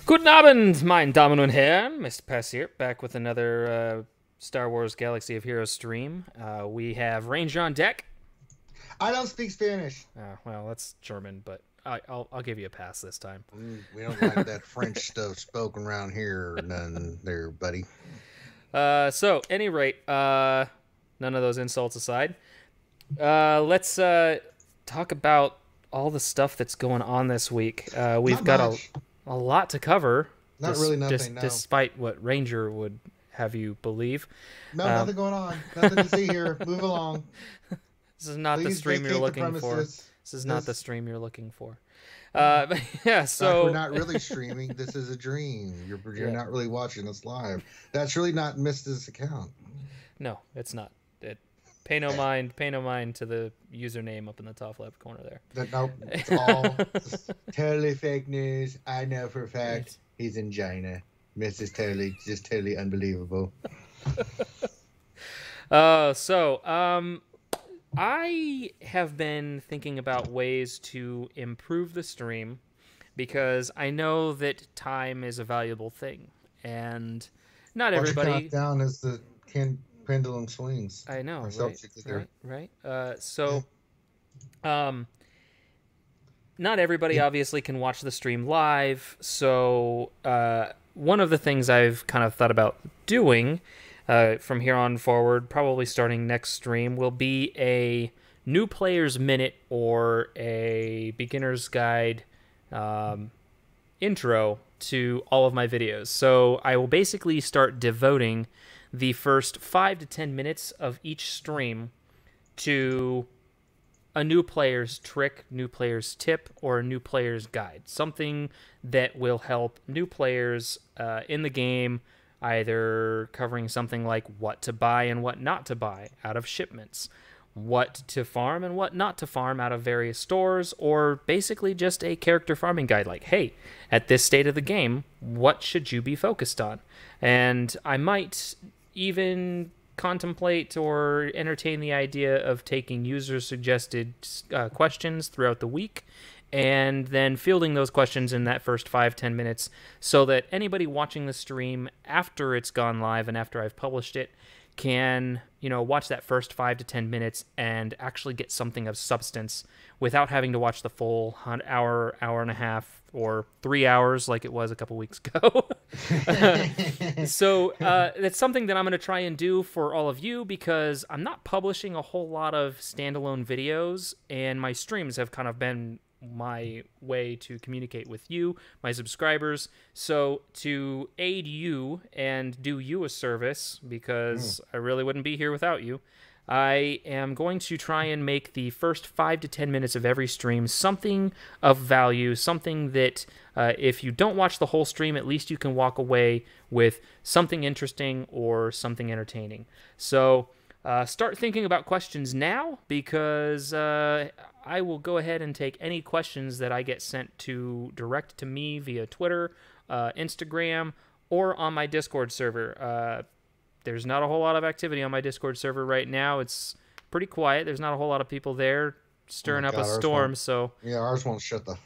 Guten Abend, mein Damen und Herren. Mr. Pass here, back with another Star Wars Galaxy of Heroes stream. We have Ranger on deck. I don't speak Spanish. Well, that's German, but I'll give you a pass this time. We don't like that French stuff spoken around here, none there, buddy. So, any rate, none of those insults aside, let's talk about all the stuff that's going on this week. We've got a lot to cover. Not really nothing, no. Despite what Ranger would have you believe. No, nothing going on. Nothing to see here. Move along. This is not the stream you're looking for. This is not the stream you're looking for. But yeah, so we're not really streaming. This is a dream. You're not really watching us live. That's really not Mrs. account. No, it's not. Pay no mind to the username up in the top left corner there. Nope, it's all totally fake news. I know for a fact he's in China. Mrs. Totally unbelievable. I have been thinking about ways to improve the stream because I know that time is a valuable thing, and not everybody. Down as the pendulum swings. I know, right. Not everybody obviously can watch the stream live. So one of the things I've kind of thought about doing from here on forward, probably starting next stream, will be a new player's minute or a beginner's guide intro to all of my videos. So I will basically start devoting the first 5 to 10 minutes of each stream to a new player's trick, new player's tip, or a new player's guide. Something that will help new players in the game, either covering something like what to buy and what not to buy out of shipments, what to farm and what not to farm out of various stores, or basically just a character farming guide like, hey, at this state of the game, what should you be focused on? And I might even contemplate or entertain the idea of taking user-suggested questions throughout the week and then fielding those questions in that first 5-10 minutes so that anybody watching the stream after it's gone live and after I've published it can, watch that first 5 to 10 minutes and actually get something of substance without having to watch the full hour and a half, or 3 hours like it was a couple weeks ago. So that's something that I'm going to try and do for all of you because I'm not publishing a whole lot of standalone videos, and my streams have kind of been my way to communicate with you, my subscribers. So to aid you and do you a service, because I really wouldn't be here without you, I am going to try and make the first 5 to 10 minutes of every stream something of value, something that if you don't watch the whole stream, at least you can walk away with something interesting or something entertaining. So start thinking about questions now, because I will go ahead and take any questions that I get sent direct to me via Twitter, Instagram, or on my Discord server. There's not a whole lot of activity on my Discord server right now. It's pretty quiet. There's not a whole lot of people there stirring up a storm. So yeah, ours won't shut the.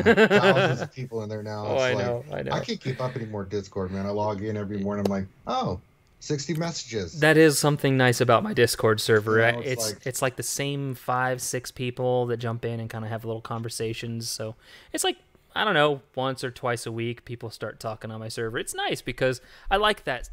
Thousands of people in there now. Oh, I know. I can't keep up anymore. Discord, man. I log in every morning. I'm like, 60 messages. That is something nice about my Discord server. It's like the same 5-6 people that jump in and kind of have little conversations. So it's like, I don't know, once or twice a week, people start talking on my server. It's nice because I like that,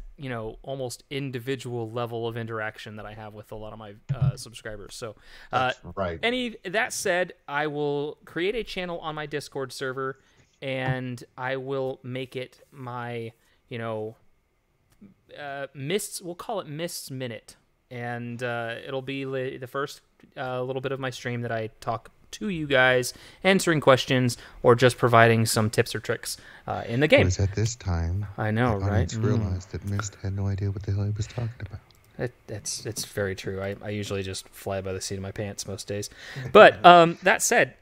almost individual level of interaction that I have with a lot of my subscribers. So, that's right. That said, I will create a channel on my Discord server, and I will make it my, Mists. We'll call it Mists Minute, and it'll be the first little bit of my stream that I talk to you guys, answering questions or just providing some tips or tricks in the game. It was at this time I know, right? Realized that Mist had no idea what the hell he was talking about. It's very true. I usually just fly by the seat of my pants most days. But that said,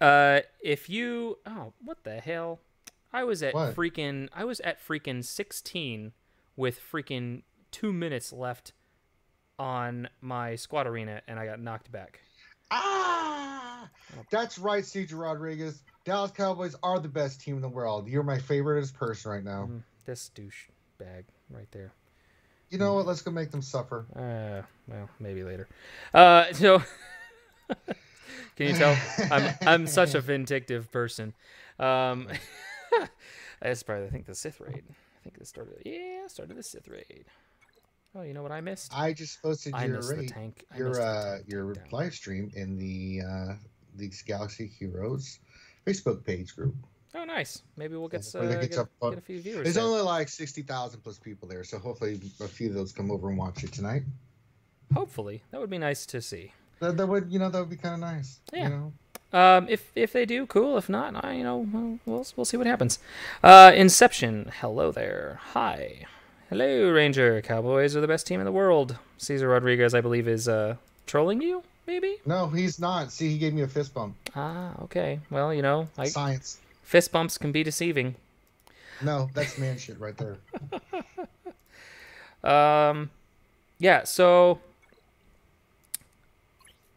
if you what the hell? I was at freaking 16 with freaking 2 minutes left on my squad arena, and I got knocked back. That's right, CJ Rodriguez. Dallas Cowboys are the best team in the world. You're my favorite person right now. This douche bag right there. You know what? Let's go make them suffer. Well, maybe later. So can you tell I'm such a vindictive person? That's probably I think the Sith raid. I think this started. Yeah, started the Sith raid. Oh, you know what I missed? I just posted your raid, your live stream in the Galaxy Heroes Facebook page group. Oh, nice. Maybe we'll get a few viewers. There's only like 60,000 plus people there, so hopefully a few of those come over and watch it tonight. Hopefully, that would be nice to see. That would be kind of nice. Yeah. You know? If they do, cool. If not, we'll see what happens. Inception. Hello there. Hi. Hello, Ranger. Cowboys are the best team in the world. Cesar Rodriguez, I believe, is trolling you. Maybe. No, he's not. See, he gave me a fist bump. Ah, okay. Well, science. Fist bumps can be deceiving. No, that's man shit right there. Yeah, so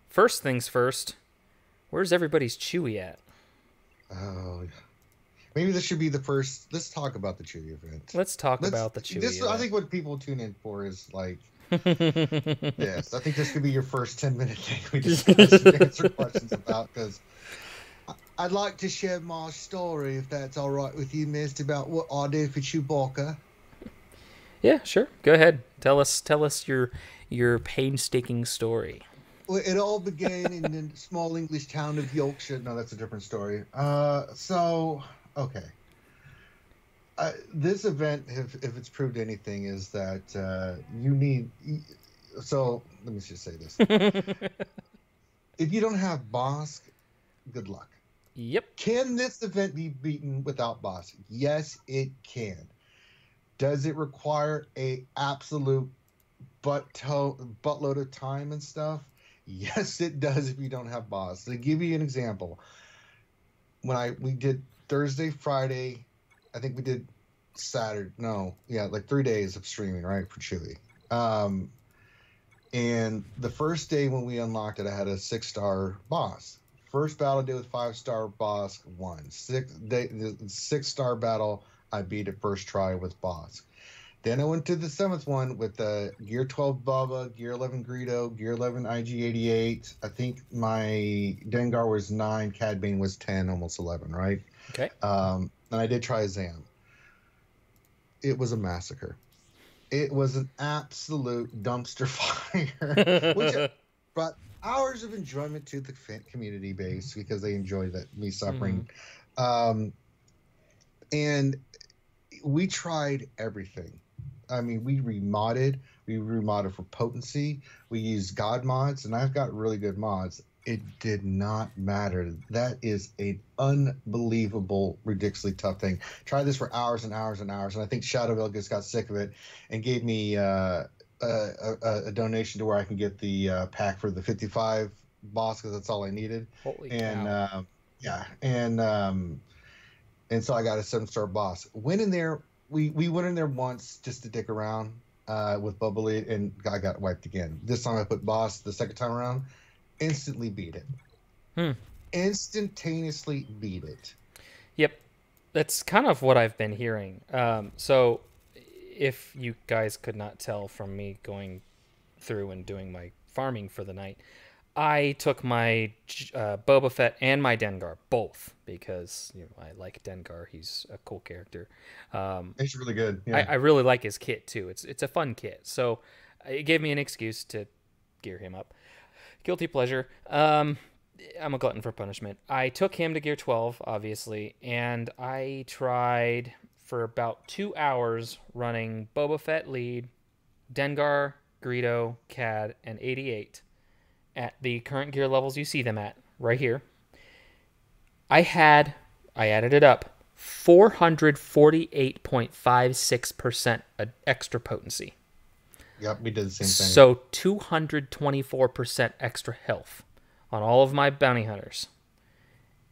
first things first, where's everybody's Chewie at? Oh, maybe this should be the first. Let's talk about the Chewie event. Let's talk about the Chewie event. I think what people tune in for is like, yes, I think this could be your first 10-minute thing we discuss and answer questions about, because I'd like to share my story, if that's all right with you, Mist, about what I did for Chewbacca. Yeah, sure. Go ahead. Tell us your painstaking story. Well, it all began in the small English town of Yorkshire. No, that's a different story. Okay. This event, if it's proved anything, is that you need. So let me just say this: if you don't have Bosk, good luck. Yep. Can this event be beaten without Bosk? Yes, it can. Does it require a absolute buttload of time and stuff? Yes, it does if you don't have Bosk. To give you an example, when we did Thursday, Friday, I think we did Saturday. No, yeah, like 3 days of streaming, right, for Chewie. And the first day when we unlocked it, I had a 6-star boss. First battle I did with 5-star boss won. The 6-star battle, I beat it first try with boss. Then I went to the 7th one with the Gear 12 Bubba, Gear 11 Greedo, Gear 11 IG-88. I think my Dengar was 9, Cad Bane was 10, almost 11, right? Okay. And I did try Zam. It was a massacre. It was an absolute dumpster fire, which brought hours of enjoyment to the community base because they enjoyed me suffering. And we tried everything. I mean, we remodded for potency. We used God mods, and I've got really good mods. It did not matter. That is an unbelievable, ridiculously tough thing. Tried this for hours and hours and hours, and I think Shadowville just got sick of it and gave me a donation to where I can get the pack for the 55 boss, because that's all I needed. Holy cow. Yeah, and so I got a 7-star boss. Went in there. We went in there once just to dick around with Bubbly, and I got wiped again. This time I put boss the second time around, instantly beat it. Instantaneously beat it. Yep. That's kind of what I've been hearing. So if you guys could not tell from me going through and doing my farming for the night, I took my Boba Fett and my Dengar, both, because I like Dengar. He's a cool character. He's really good. Yeah. I really like his kit, too. It's a fun kit. So it gave me an excuse to gear him up. Guilty pleasure. I'm a glutton for punishment. I took him to Gear 12, obviously, and I tried for about 2 hours running Boba Fett lead, Dengar, Greedo, Cad, and 88 at the current gear levels you see them at, right here. I added it up, 448.56% extra potency. Yep, we did the same thing. So 224% extra health on all of my bounty hunters.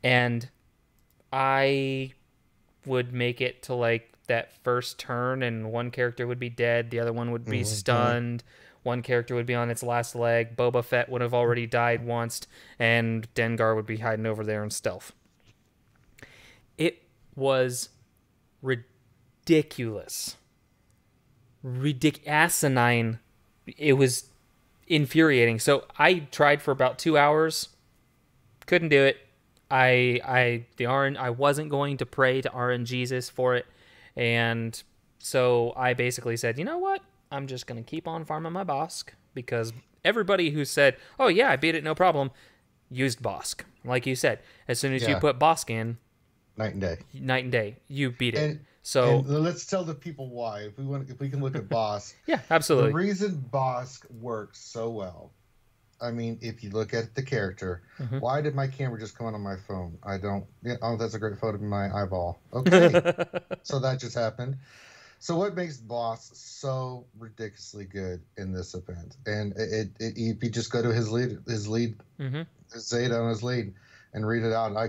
And I would make it to like that first turn, and one character would be dead, the other one would be stunned, one character would be on its last leg, Boba Fett would have already died once, and Dengar would be hiding over there in stealth. was ridiculous. Asinine. It was infuriating. So I tried for about 2 hours. Couldn't do it. I wasn't going to pray to RNGesus for it. And so I basically said, you know what? I'm just going to keep on farming my Bosk, because everybody who said, oh yeah, I beat it, no problem, used Bosk. Like you said, as soon as you put Bosk in, night and day, you beat it. And let's tell the people why. If we can look at Bosk. Yeah, absolutely. The reason Bosk works so well, I mean, if you look at the character, why did my camera just come on my phone? I don't. Oh, that's a great photo of my eyeball. Okay, so that just happened. So what makes Bosk so ridiculously good in this event? And if you just go to his lead, his Zeta on his lead, and read it out. I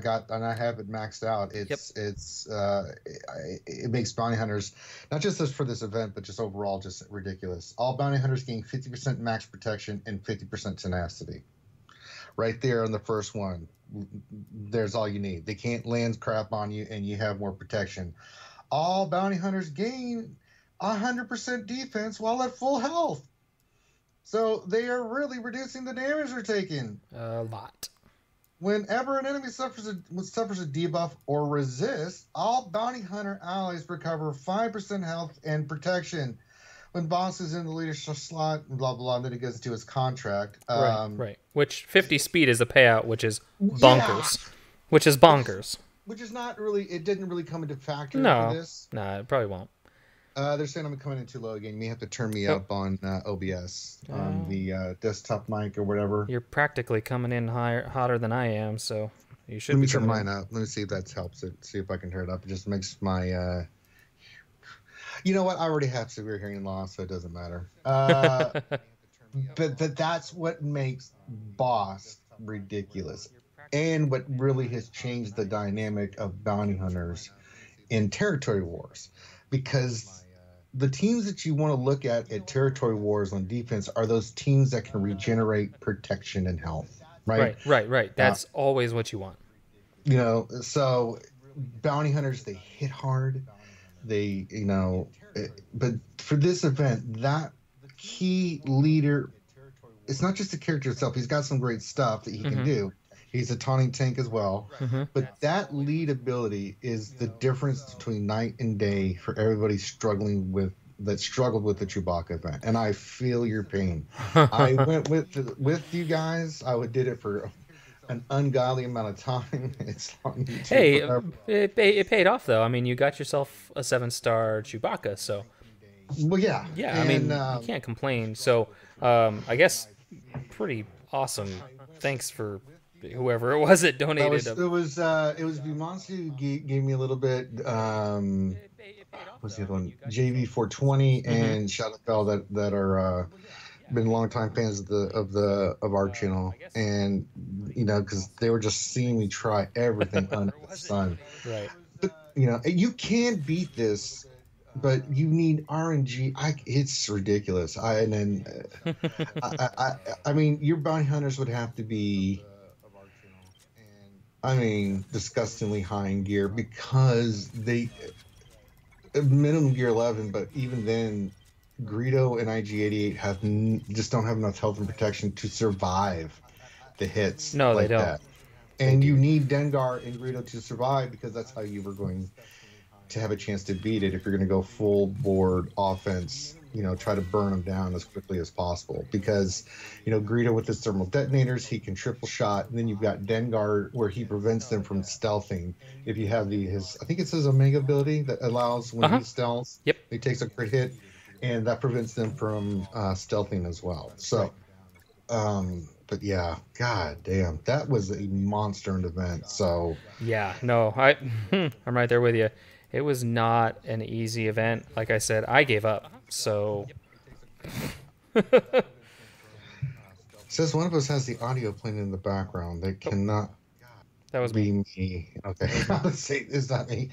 have it maxed out. It makes bounty hunters, not just for this event, but just overall, just ridiculous. All bounty hunters gain 50% max protection and 50% tenacity. Right there on the first one, there's all you need. They can't land crap on you, and you have more protection. All bounty hunters gain 100% defense while at full health. So they are really reducing the damage they're taking. A lot. Whenever an enemy suffers a debuff or resist, all bounty hunter allies recover 5% health and protection. When Bosk is in the leadership slot, blah, blah, and then he goes into his contract. Right. Which 50 speed is a payout, which is bonkers. Yeah. Which is bonkers. Which is not really, it didn't really come into factor for this. No, it probably won't. They're saying I'm coming in too low again. You may have to turn me up on OBS, on the desktop mic or whatever. You're practically coming in hotter than I am, so you should. Let me turn mine up. Let me see if that helps it. See if I can turn it up. It just makes my. You know what? I already have severe hearing loss, so it doesn't matter. But that's what makes Bosk ridiculous, and what really has changed the dynamic of bounty hunters in territory wars, because the teams that you want to look at territory wars on defense are those teams that can regenerate protection and health, right? Right. That's always what you want. You know, so bounty hunters, they hit hard. They, but for this event, that key leader, it's not just the character itself. He's got some great stuff that he can do. He's a taunting tank as well. But that lead ability is the difference between night and day for everybody struggled with the Chewbacca event. And I feel your pain. I went with you guys. I did it for an ungodly amount of time. It's on YouTube. Hey, it paid off, though. I mean, you got yourself a 7-star Chewbacca, so. Well, yeah. Yeah, I mean, you can't complain. So, I guess pretty awesome. Thanks for whoever it was that donated. It was Bumansu who gave me a little bit. What's the other one? JV420 and Shadowfell that are been longtime fans of our channel, and because they were just seeing me try everything under the sun. Right. But you can beat this, but you need RNG. It's ridiculous. I mean, your bounty hunters would have to be, disgustingly high in gear, because they minimum gear 11, but even then, Greedo and IG-88 just don't have enough health and protection to survive the hits. No, they don't. That. And you need Dengar and Greedo to survive, because that's how you were going to have a chance to beat it. If you're going to go full board offense, try to burn them down as quickly as possible, because Greedo with his thermal detonators, he can triple shot, and then you've got Dengar where he prevents them from stealthing. If you have his I think it's his Omega ability that allows when he stealths, he takes a crit hit, and that prevents them from stealthing as well. So but yeah, god damn, that was a monster event. So yeah, no, I'm right there with you. It was not an easy event. Like I said, I gave up. So says one of us has the audio playing in the background. They cannot. That was be me. Okay, let's see. It's not me.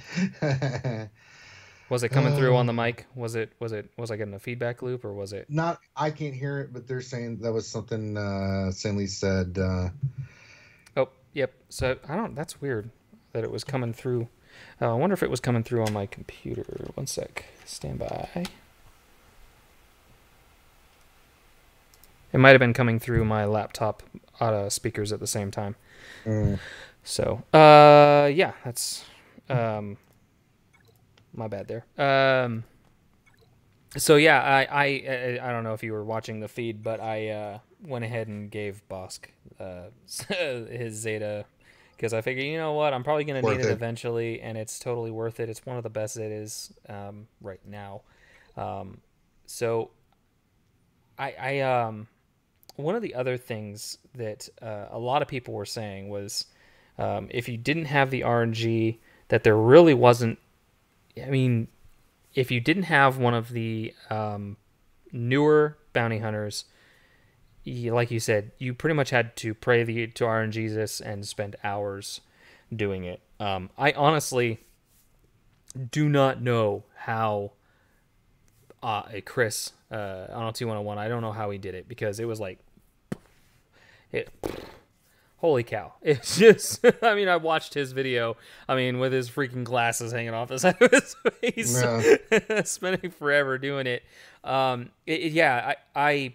Was it coming through on the mic? Was I getting a feedback loop, or was it not? I can't hear it, but they're saying that was something Stanley said. Oh, yep. So that's weird that it was coming through. I wonder if it was coming through on my computer. One sec. Stand by. It might have been coming through my laptop speakers at the same time. So, yeah, that's my bad there. So yeah, I don't know if you were watching the feed, but I went ahead and gave Bosk his Zeta because I figured, you know what, I'm probably gonna need it eventually, and it's totally worth it. It's one of the best Zetas right now. So I one of the other things that a lot of people were saying was if you didn't have the RNG, that there really wasn't. I mean, if you didn't have one of the newer bounty hunters, like you said, you pretty much had to pray to RNG this and spend hours doing it. I honestly do not know how Chris on 2101, I don't know how he did it, because it was like, holy cow. It's just, I mean, I watched his video, I mean, with his freaking glasses hanging off the side of his face, spending forever doing it. Yeah, I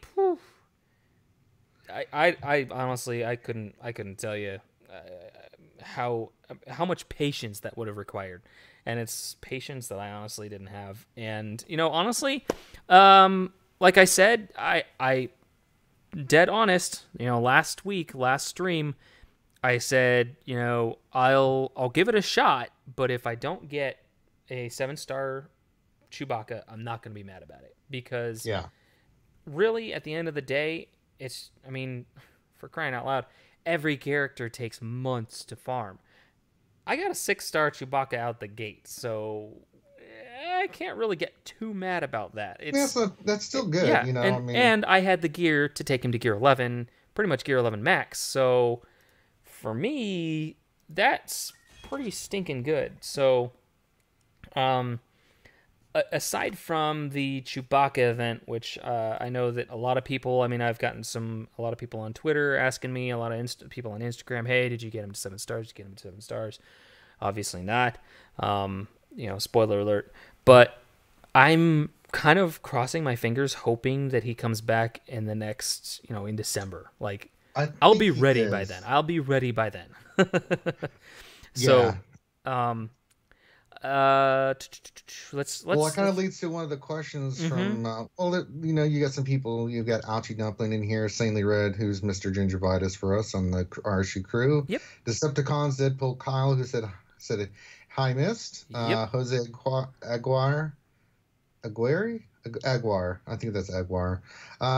honestly, I couldn't tell you how much patience that would have required. And it's patience that I honestly didn't have. And, you know, honestly, like I said, I dead honest, you know, last stream, I said, you know, I'll give it a shot, but if I don't get a 7-star Chewbacca, I'm not going to be mad about it, because really at the end of the day, it's, I mean, for crying out loud, every character takes months to farm. I got a 6-star Chewbacca out the gate, so I can't really get too mad about that. That's still good, you know. And I had the gear to take him to gear 11, pretty much gear 11 max. So for me, that's pretty stinking good. So, aside from the Chewbacca event, which I know that a lot of people, I mean, I've gotten a lot of people on Twitter asking me, a lot of people on Instagram, hey, did you get him to 7 stars? Did you get him to 7 stars? Obviously not. You know, spoiler alert. But I'm kind of crossing my fingers, hoping that he comes back in the next, you know, in December. Like, I'll be ready by then. I'll be ready by then. So, let's. Well, it kind of leads to one of the questions from. Well, you know, you got some people. You've got Ouchie Dumpling in here, Saintly Red, who's Mr. Gingivitis for us on the RSU crew. Yep. Decepticons, Deadpool, Kyle, who said hi, missed. Yep. Jose Aguirre. Aguar. I think that's Aguar.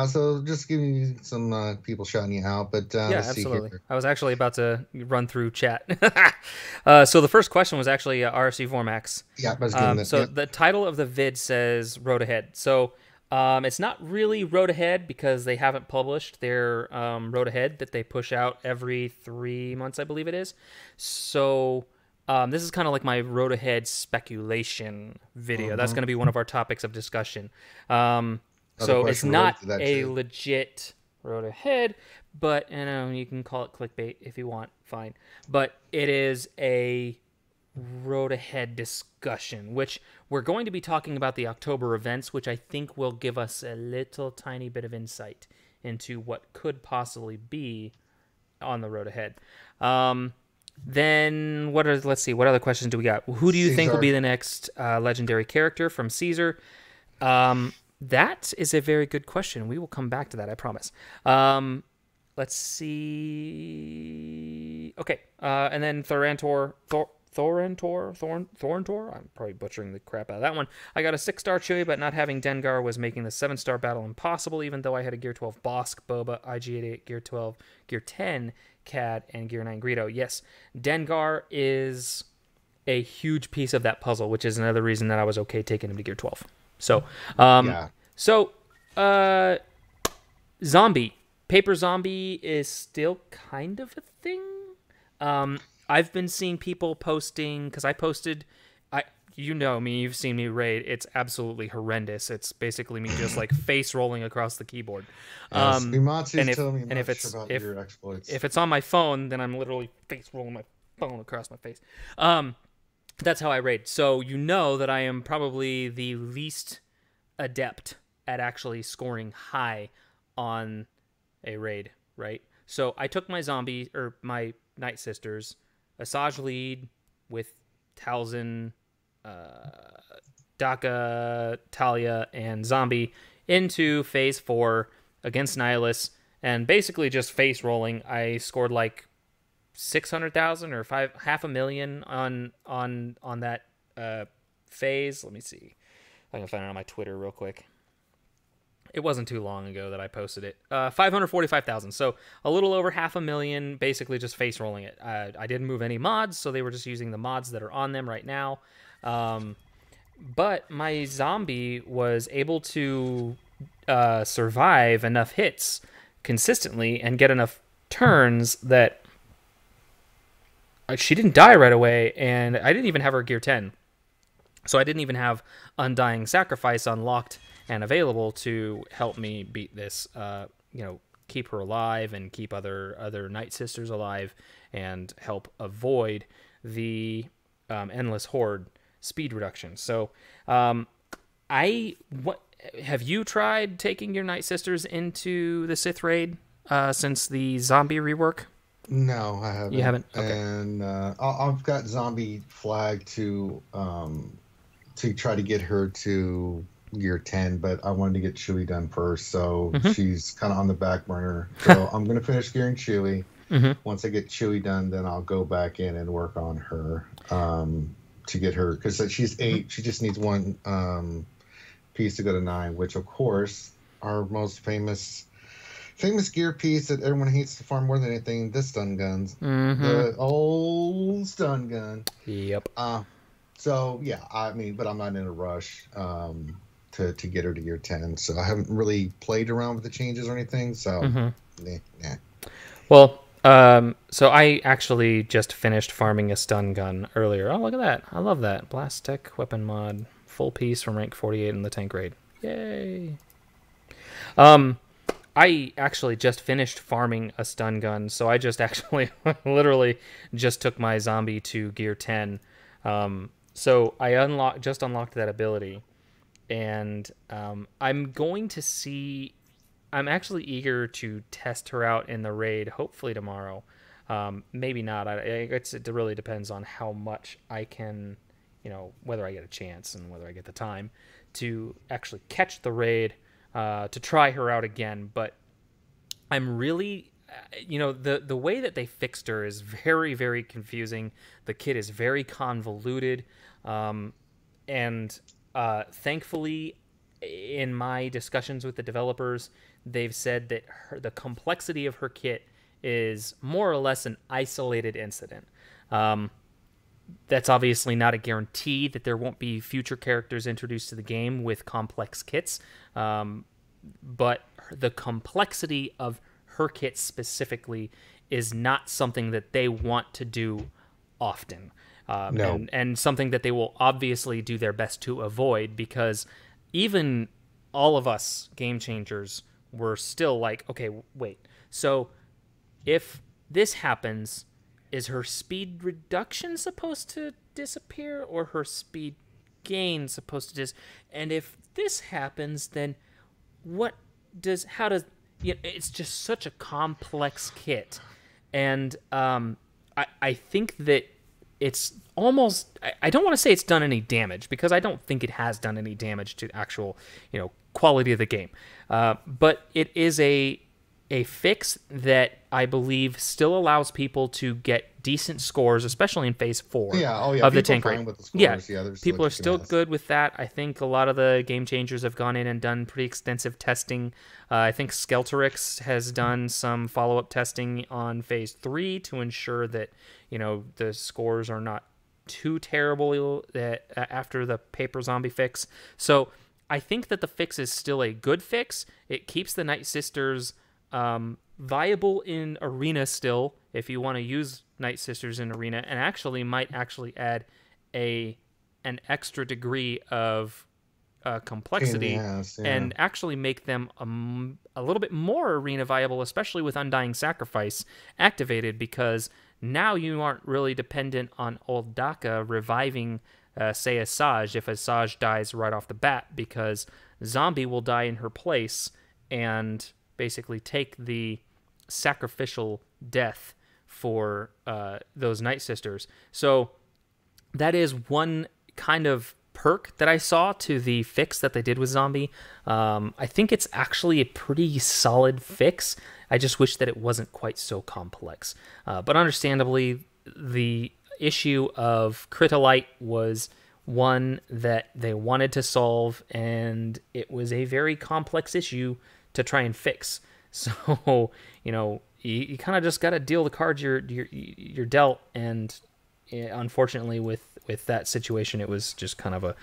So just giving you some people shouting you out. But yeah, let's absolutely. See here. I was actually about to run through chat. So the first question was actually RC Vormax. Yeah, I was getting that. So the title of the vid says Road Ahead. So it's not really Road Ahead, because they haven't published their Road Ahead that they push out every 3 months, I believe it is. So this is kind of like my Road Ahead speculation video. That's going to be one of our topics of discussion. So it's not a legit Road Ahead, but, you know, you can call it clickbait if you want, fine. But it is a Road Ahead discussion, which we're going to be talking about the October events, which I think will give us a little tiny bit of insight into what could possibly be on the Road Ahead. Then let's see, what other questions do we got? Who do you think will be the next legendary character from Caesar? That is a very good question. We will come back to that, I promise. Let's see. Okay, and then Thorantor. I'm probably butchering the crap out of that one. I got a 6-star Chewie, but not having Dengar was making the 7-star battle impossible, even though I had a Gear 12 Bosk, Boba, IG-88, Gear 12, Gear 10, Cad, and Gear 9 Greedo. Yes, Dengar is a huge piece of that puzzle, which is another reason that I was okay taking him to Gear 12. So, Zombie. Paper Zombie is still kind of a thing. I've been seeing people posting, because I posted, you know me, you've seen me raid. It's absolutely horrendous. It's basically me just like face rolling across the keyboard. And if it's on my phone, then I'm literally face rolling my phone across my face. That's how I raid. So you know that I am probably the least adept at actually scoring high on a raid, right? So I took my zombie or my Night Sisters, Asajj lead with Talzin, Daka, Talia, and Zombie into phase 4 against Nihilus, and basically just face rolling. I scored like 600,000 or 500,000 on that phase. Let me see if I can find it on my Twitter real quick. It wasn't too long ago that I posted it. 545,000. So a little over 500,000, basically just face rolling it. I didn't move any mods, so they were just using the mods that are on them right now. But my zombie was able to survive enough hits consistently and get enough turns that she didn't die right away, and I didn't even have her gear 10. So I didn't even have Undying Sacrifice unlocked and available to help me beat this, keep her alive and keep other Night Sisters alive and help avoid the Endless Horde speed reduction. So have you tried taking your Night Sisters into the Sith raid since the zombie rework? No, I haven't. You haven't? Okay. And I've got zombie flag to try to get her to gear 10, but I wanted to get Chewie done first, so she's kind of on the back burner. So I'm going to finish gearing Chewie. Once I get Chewie done, then I'll go back in and work on her to get her, because she's 8. She just needs one piece to go to 9, which of course our most famous gear piece that everyone hates to farm more than anything, the stun guns. The old stun gun. Yep. So yeah, I mean, but I'm not in a rush to get her to gear 10, so I haven't really played around with the changes or anything, so nah. Well, so I actually just finished farming a stun gun earlier. Oh, look at that. I love that. Blast Tech Weapon Mod. Full piece from rank 48 in the tank raid. Yay. I actually just finished farming a stun gun, so I just actually literally just took my zombie to gear 10. So I just unlocked that ability, and I'm actually eager to test her out in the raid, hopefully tomorrow. Maybe not. It really depends on how much I can, whether I get a chance and whether I get the time to actually catch the raid, to try her out again. But I'm really, the way that they fixed her is very, very confusing. The kit is very convoluted. And thankfully, in my discussions with the developers, they've said that the complexity of her kit is more or less an isolated incident. That's obviously not a guarantee that there won't be future characters introduced to the game with complex kits, but the complexity of her kit specifically is not something that they want to do often. No. And something that they will obviously do their best to avoid, because even all of us game changers were still like, okay, wait. So if this happens, is her speed reduction supposed to disappear or her speed gain supposed to and if this happens, then it's just such a complex kit. And I think that it's almost, I don't want to say it's done any damage, because I don't think it has done any damage to actual, quality of the game. But it is a fix that I believe still allows people to get decent scores, especially in phase 4 of the tank raid. People are still good with that. I think a lot of the game changers have gone in and done pretty extensive testing. I think Skelterix has done some follow-up testing on phase 3 to ensure that the scores are not too terrible after the paper zombie fix. So I think that the fix is still a good fix. It keeps the Night Sisters viable in arena still, if you want to use Night Sisters in arena, and actually might add an extra degree of complexity and actually make them a little bit more arena viable, especially with Undying Sacrifice activated, because now you aren't really dependent on old Daka reviving, say, Asajj if Asajj dies right off the bat, because Zombie will die in her place and basically take the sacrificial death for those Night Sisters. So that is one kind of perk that I saw to the fix that they did with Zombie. I think it's actually a pretty solid fix. I just wish that it wasn't quite so complex. But understandably, the issue of Critolite was one that they wanted to solve, and it was a very complex issue to try and fix. So, you know, you kind of just got to deal the cards you're dealt, and unfortunately with that situation, it was just kind of a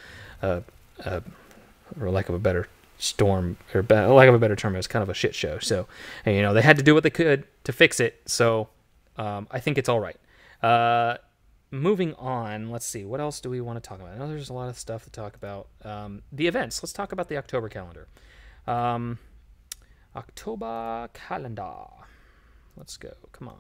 for lack of a better storm, or lack of a better term, it was kind of a shit show. So, and, you know, they had to do what they could to fix it. So I think it's all right. Moving on, let's see, what else do we want to talk about? I know there's a lot of stuff to talk about. The events. Let's talk about the October calendar. October calendar. Let's go. Come on.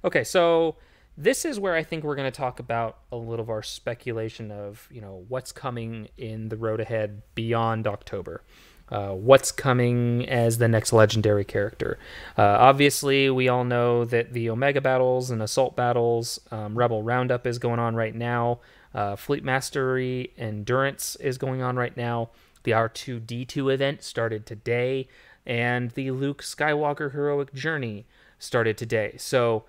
Okay, so this is where I think we're going to talk about a little of our speculation of, you know, what's coming in the road ahead beyond October. What's coming as the next legendary character. Obviously, we all know that the Omega battles and Assault battles, Rebel Roundup is going on right now. Fleet Mastery Endurance is going on right now. The R2-D2 event started today, and the Luke Skywalker Heroic Journey started today. So,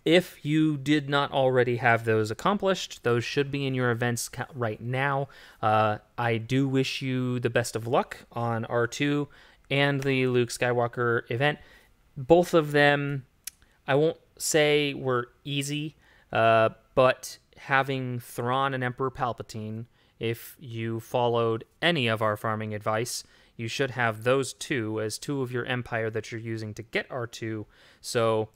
if you did not already have those accomplished, those should be in your events right now. I do wish you the best of luck on R2 and the Luke Skywalker event. Both of them, I won't say were easy, but having Thrawn and Emperor Palpatine, if you followed any of our farming advice, you should have those two as two of your Empire that you're using to get R2. So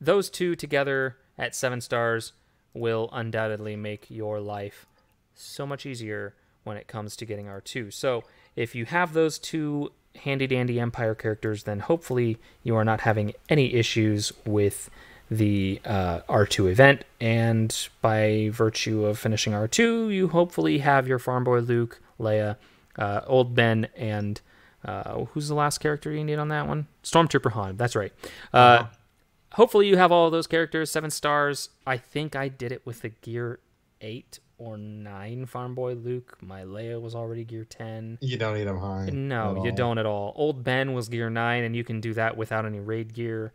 those two together at 7 stars will undoubtedly make your life so much easier when it comes to getting R2. So if you have those two handy-dandy Empire characters, then hopefully you are not having any issues with the R2 event. And by virtue of finishing R2, you hopefully have your Farm Boy Luke, Leia, Old Ben, and who's the last character you need on that one? Stormtrooper Han, that's right. Hopefully you have all of those characters, 7 stars. I think I did it with the Gear 8 or 9 Farm Boy Luke. My Leia was already Gear 10. You don't need them high. No, you don't at all. Old Ben was Gear 9, and you can do that without any raid gear.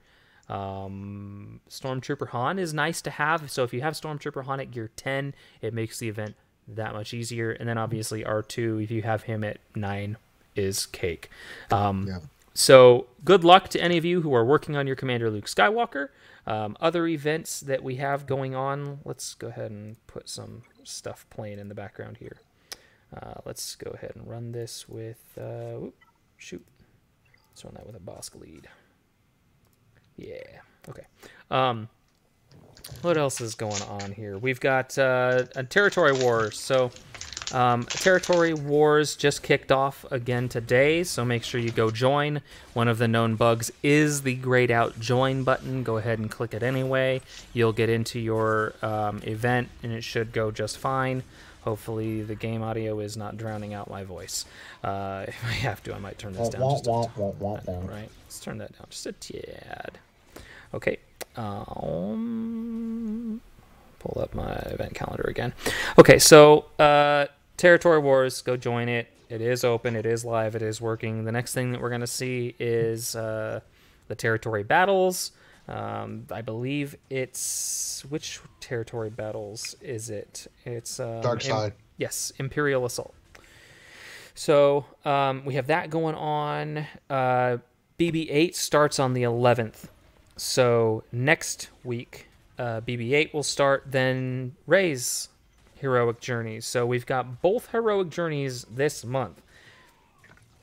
Stormtrooper Han is nice to have. So if you have Stormtrooper Han at Gear 10, it makes the event that much easier. And then obviously R2, if you have him at 9, is cake. So good luck to any of you who are working on your Commander Luke Skywalker. Other events that we have going on, let's go ahead and put some stuff playing in the background here. Let's go ahead and run this with, let's run that with a Bosk lead. Yeah, okay. What else is going on here? We've got a Territory Wars. So Territory Wars just kicked off again today, so make sure you go join. One of the known bugs is the grayed out join button. Go ahead and click it anyway. You'll get into your event, and it should go just fine. Hopefully the game audio is not drowning out my voice. If I have to, I might turn this down just a tad. Right, let's turn that down just a tad. Okay. Pull up my event calendar again. Okay, so Territory Wars, go join it. It is open, it is live, it is working. The next thing that we're going to see is the Territory Battles. I believe it's... Which Territory Battles is it? It's... Dark Side. Yes, Imperial Assault. So we have that going on. BB-8 starts on the 11th. So next week, BB-8 will start, then Rey's Heroic Journeys. So we've got both Heroic Journeys this month.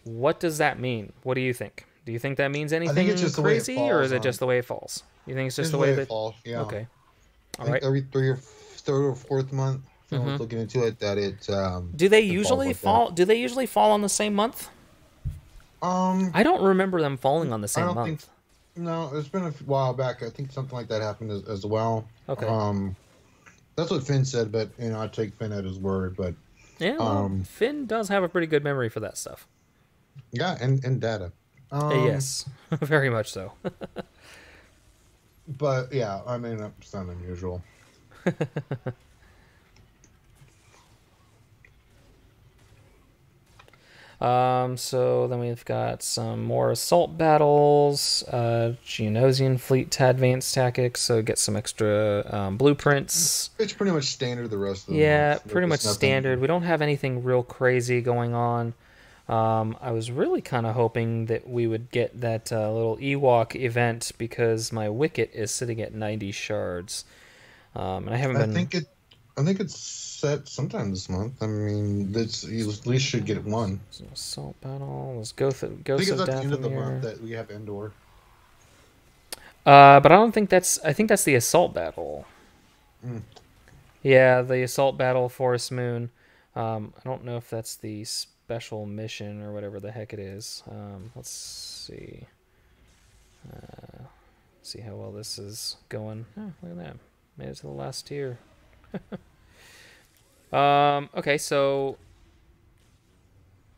What does that mean? What do you think? Do you think that means anything I think it's just crazy, the way it falls, or is it just the way it falls? You think it's just the way that it falls? Yeah. Okay. All right. Every third or fourth month. was looking into it, that it Do they it falls usually like that. fall? Do they usually fall on the same month? Um, I don't remember them falling on the I same don't think. month. No, it's been a while back. I think something like that happened as well. Okay. That's what Finn said, but I take Finn at his word. But Yeah, well, um, Finn does have a pretty good memory for that stuff. yeah, and data. Um, Yes, very much so. but yeah, I mean, it's not unusual. So then we've got some more assault battles, Geonosian fleet to advanced tactics, so get some extra blueprints. It's pretty much standard the rest of the Yeah, month. pretty much There's nothing. standard. We don't have anything real crazy going on. I was really kind of hoping that we would get that little Ewok event because my Wicket is sitting at 90 shards. And I haven't been... I think it's set sometime this month. I mean, you at least should get one. Assault battle. Let's go through. I think it's at the end of the month that we have Endor. But I don't think that's... I think that's the assault battle. Mm. Yeah, the assault battle, Forest Moon. I don't know if that's the special mission or whatever the heck it is. Let's see. See how well this is going. Oh, look at that. Made it to the last tier. Okay, so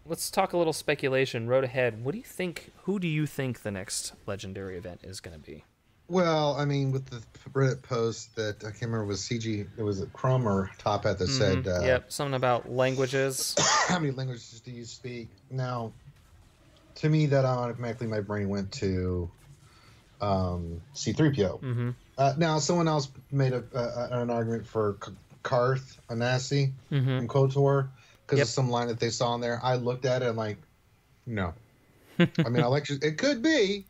let's talk a little speculation. Road ahead. What do you think? Who do you think the next legendary event is going to be? Well, I mean, with the Reddit post that I can't remember, was CG, it was a Chrome or Top Hat that said, yep, something about languages. how many languages do you speak? Now, to me, that automatically my brain went to C-3PO. Now, someone else made an argument for Karth, Anasi, and KOTOR because of some line that they saw in there. I looked at it and like, no. I mean, it could be.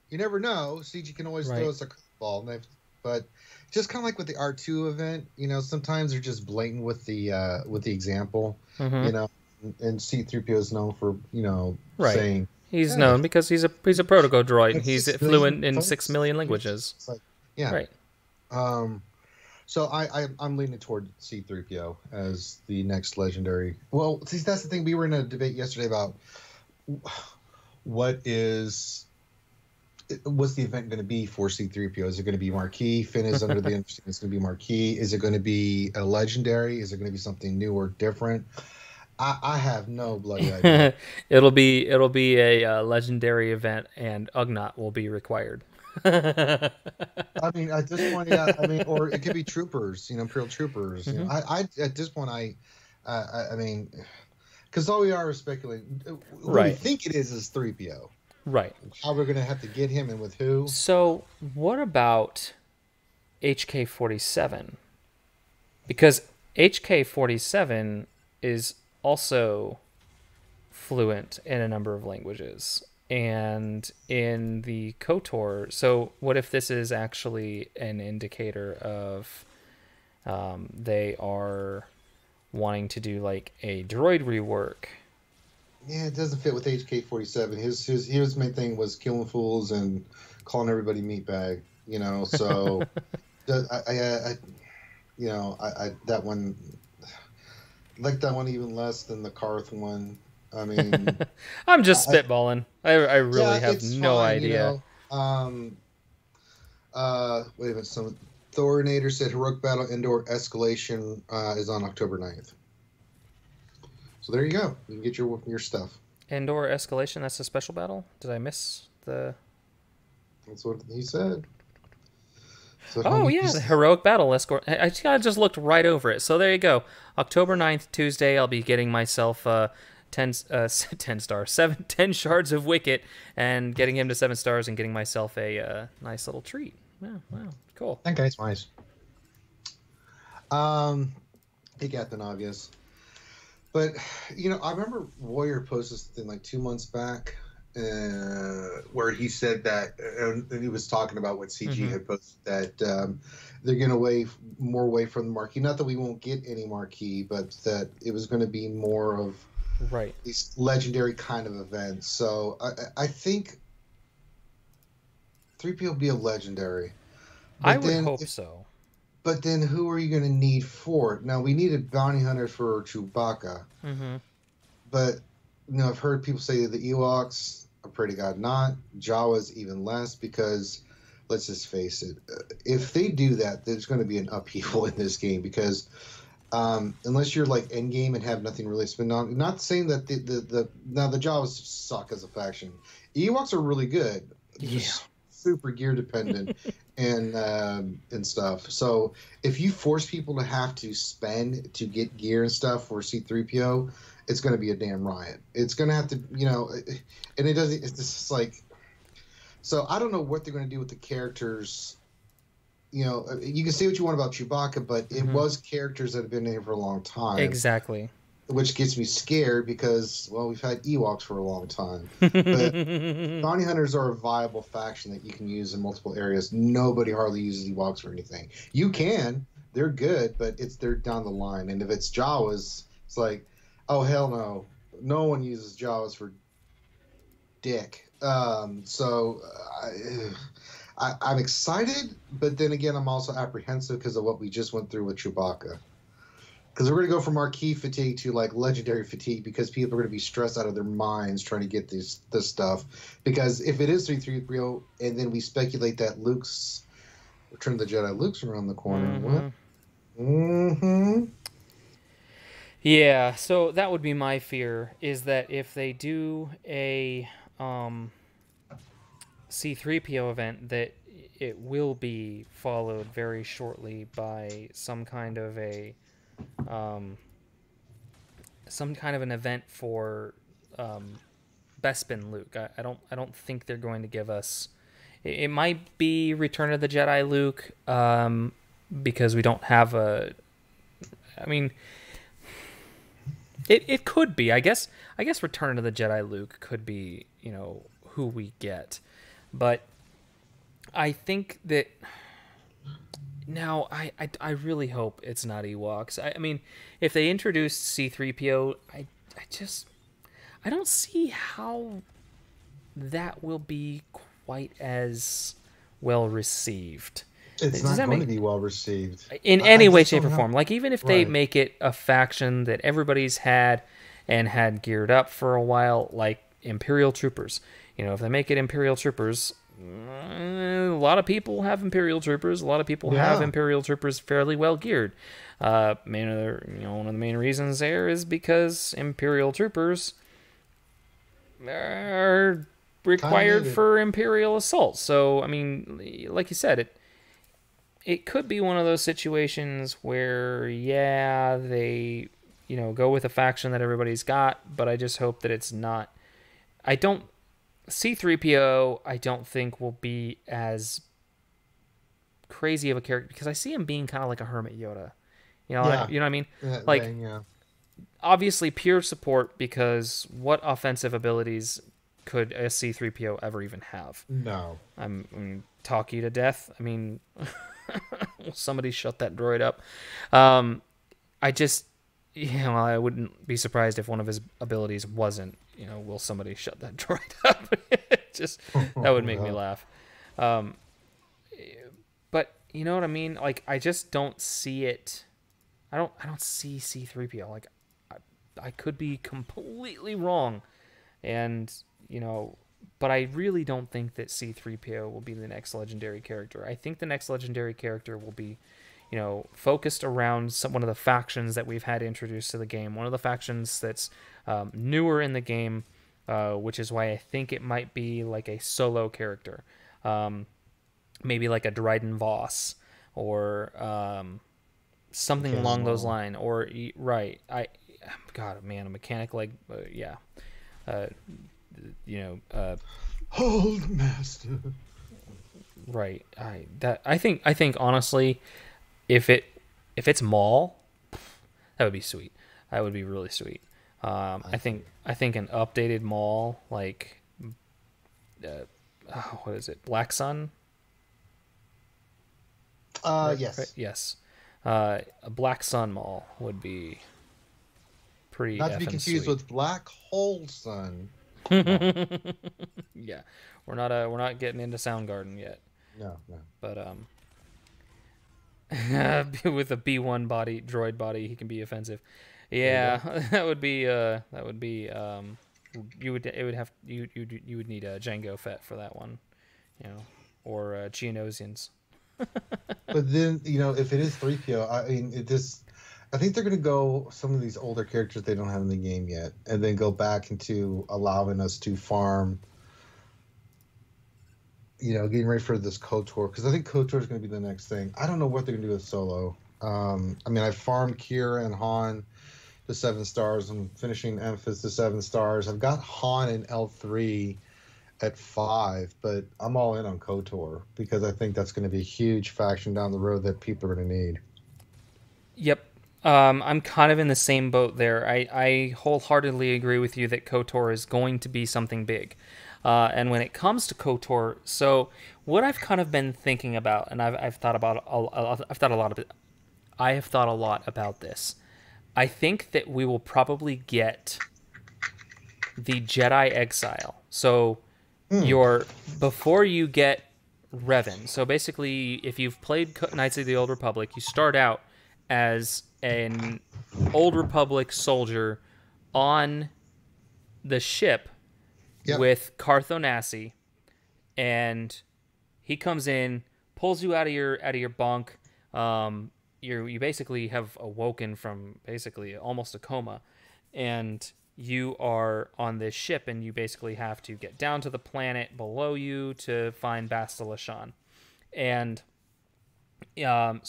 You never know. CG can always throw us a curveball, but just kind of like with the R2 event, sometimes they're just blatant with the example, and C-3PO is known for saying he's known because he's a protoco droid and he's fluent in 6 million languages. It's like, yeah, right. So I'm leaning toward C-3PO as the next legendary. Well, see, that's the thing. We were in a debate yesterday about what's the event going to be for C-3PO? Is it going to be marquee? Finn is under the understanding it's going to be marquee. Is it going to be a legendary? Is it going to be something new or different? I have no bloody idea. It'll be a legendary event, and Ugnaught will be required. I mean, at this point, yeah. I mean, or it could be troopers, Imperial troopers. I at this point, I mean, because all we are speculating. What we think it is 3PO. Right. How we're going to have to get him and with who. So what about HK-47? Because HK-47 is also fluent in a number of languages. And in the KOTOR, so what if this is actually an indicator of they are wanting to do like a droid rework? Yeah, it doesn't fit with HK-47. His main thing was killing fools and calling everybody meatbag. So that one, I like that one even less than the Karth one. I mean, I'm just spitballing. I really have no idea. Wait a minute. So Thorinator said heroic battle indoor escalation is on October 9th. So there you go. You can get your stuff. Endor escalation. That's a special battle. Did I miss the? That's what he said. So the heroic battle escort. I just looked right over it. So there you go. October 9th, Tuesday. I'll be getting myself 10 shards of Wicket and getting him to 7 stars and getting myself a nice little treat. Wow, cool. That guy's nice. Hey, Captain Obvious. But, I remember Warrior posted something like 2 months back where he said that, and he was talking about what CG had posted, that they're going more away from the marquee. Not that we won't get any marquee, but that it was going to be more of these legendary kind of events. So I think 3PO will be a legendary. I would hope so. But then who are you going to need for it? Now, we needed bounty hunters for Chewbacca. Mm-hmm. But, I've heard people say that the Ewoks are pretty god not. Jawas even less because, let's just face it, if they do that, there's going to be an upheaval in this game because unless you're like endgame and have nothing really spin on. Not saying that now the Jawas suck as a faction. Ewoks are really good. Yeah. Just super gear dependent and stuff. So if you force people to have to spend to get gear and stuff for C-3PO, it's going to be a damn riot. It's going to have to, and it doesn't. It's just like, so I don't know what they're going to do with the characters. You can say what you want about Chewbacca, but it was characters that have been here for a long time. Exactly. Which gets me scared because, well, we've had Ewoks for a long time. But bounty hunters are a viable faction that you can use in multiple areas. Nobody hardly uses Ewoks for anything. You can. They're good, but they're down the line. And if it's Jawas, it's like, oh, hell no. No one uses Jawas for dick. So I'm excited, but then again, I'm also apprehensive because of what we just went through with Chewbacca. Because we're going to go from marquee fatigue to like legendary fatigue because people are going to be stressed out of their minds trying to get this stuff. Because if it is 3-3-0 and then we speculate that Luke's Return of the Jedi, Luke's around the corner. What? Yeah, so that would be my fear, is that if they do a C-3PO event, that it will be followed very shortly by some kind of an event for Bespin Luke. I don't think they're going to give us. It might be Return of the Jedi Luke, because we don't have a. I mean, it could be. I guess Return of the Jedi Luke could be, who we get, but I think that. Now, I really hope it's not Ewoks. I mean, if they introduced C-3PO, I don't see how that will be quite as well received. It's not going to be well received. In any way, shape, or form. Like, even if they make it a faction that everybody's had and had geared up for a while, like Imperial Troopers. If they make it Imperial Troopers... a lot of people have Imperial Troopers. A lot of people have Imperial Troopers fairly well geared. One of the main reasons there is because Imperial Troopers are required for Imperial assault. So, I mean, like you said, it could be one of those situations where, they, go with a faction that everybody's got, but I just hope that it's not. C-3PO, I don't think will be as crazy of a character because I see him being kind of like a hermit Yoda. You know what I mean? Obviously pure support, because what offensive abilities could a C-3PO ever even have? No. Talk you to death. I mean, somebody shut that droid up. I just, I wouldn't be surprised if one of his abilities wasn't, will somebody shut that droid up? That would make me laugh. But you know what I mean? Like, I just don't see it. I don't see C-3PO. Like, I could be completely wrong, and but I really don't think that C-3PO will be the next legendary character. I think the next legendary character will be, focused around one of the factions that we've had introduced to the game. One of the factions that's newer in the game, which is why I think it might be like a solo character. Maybe like a Dryden Voss or something along those lines. Or, a mechanic like, Hold Master. Right. I think honestly, if it's Maul, that would be sweet. That would be really sweet. I think an updated Maul, like what is it? Black Sun? Yes. Right? Yes. A Black Sun Maul would be pretty. Not to be confused sweet. with Black Hole Sun. Yeah, we're not getting into Soundgarden yet. No. But With a B1 body, droid body, he can be offensive. Yeah, that would be you would need a Jango Fett for that one, you know, or Geonosians. But then, if it is 3PO, I mean, I think they're going to go some of these older characters they don't have in the game yet, and then go back into allowing us to farm, getting ready for this KOTOR, because I think KOTOR is going to be the next thing. I don't know what they're going to do with Solo. I mean, I farmed Kira and Han to 7 stars. I'm finishing Emphas to 7 stars. I've got Han and L3 at 5, but I'm all in on KOTOR because I think that's going to be a huge faction down the road that people are going to need. Yep. I'm kind of in the same boat there. I wholeheartedly agree with you that KOTOR is going to be something big. And when it comes to KOTOR, so what I've kind of been thinking about, and I've thought about I have thought a lot about this. I think that we will probably get the Jedi Exile. So before you get Revan. So basically, if you've played Knights of the Old Republic, you start out as an Old Republic soldier on the ship with Carth Onasi, and he comes in, pulls you out of your bunk. You basically have awoken from basically almost a coma, and you are on this ship, and you basically have to get down to the planet below you to find Bastila Shan. And you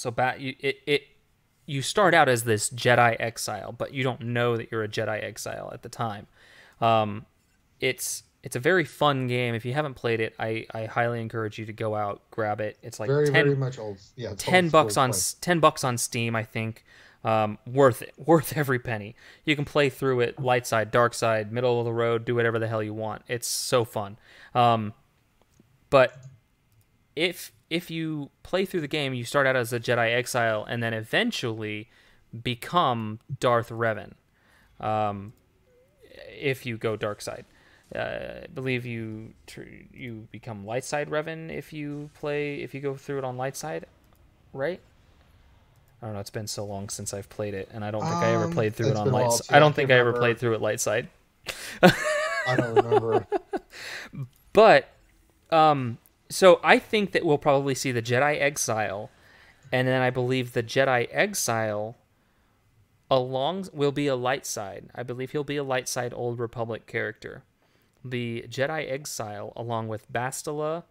start out as this Jedi exile, but you don't know that you're a Jedi exile at the time. It's a very fun game. If you haven't played it, I highly encourage you to go out, grab it. It's like very much old. Yeah, it's $10 on $10 on Steam, I think. Worth it. Worth every penny. You can play through it light side, dark side, middle of the road, do whatever the hell you want. It's so fun. But if you play through the game, you start out as a Jedi exile and then eventually become Darth Revan. If you go dark side. I believe you become light side Revan if you go through it on light side, right? I don't know. It's been so long since I've played it, and I don't think I ever played through it on light side. I don't think I ever played through it light side. I don't remember. But, so I think that we'll probably see the Jedi Exile, and then I believe the Jedi Exile will be a light side. I believe he'll be a light side Old Republic character. The Jedi Exile, along with Bastila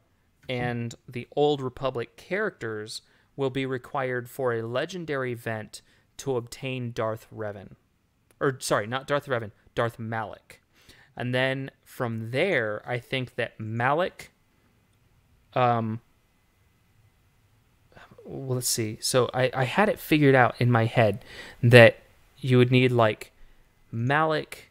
and the Old Republic characters, will be required for a legendary event to obtain Darth Revan. Or, sorry, not Darth Revan, Darth Malak. And then from there, I think that Malak... well, let's see. So I had it figured out in my head that you would need, like, Malak...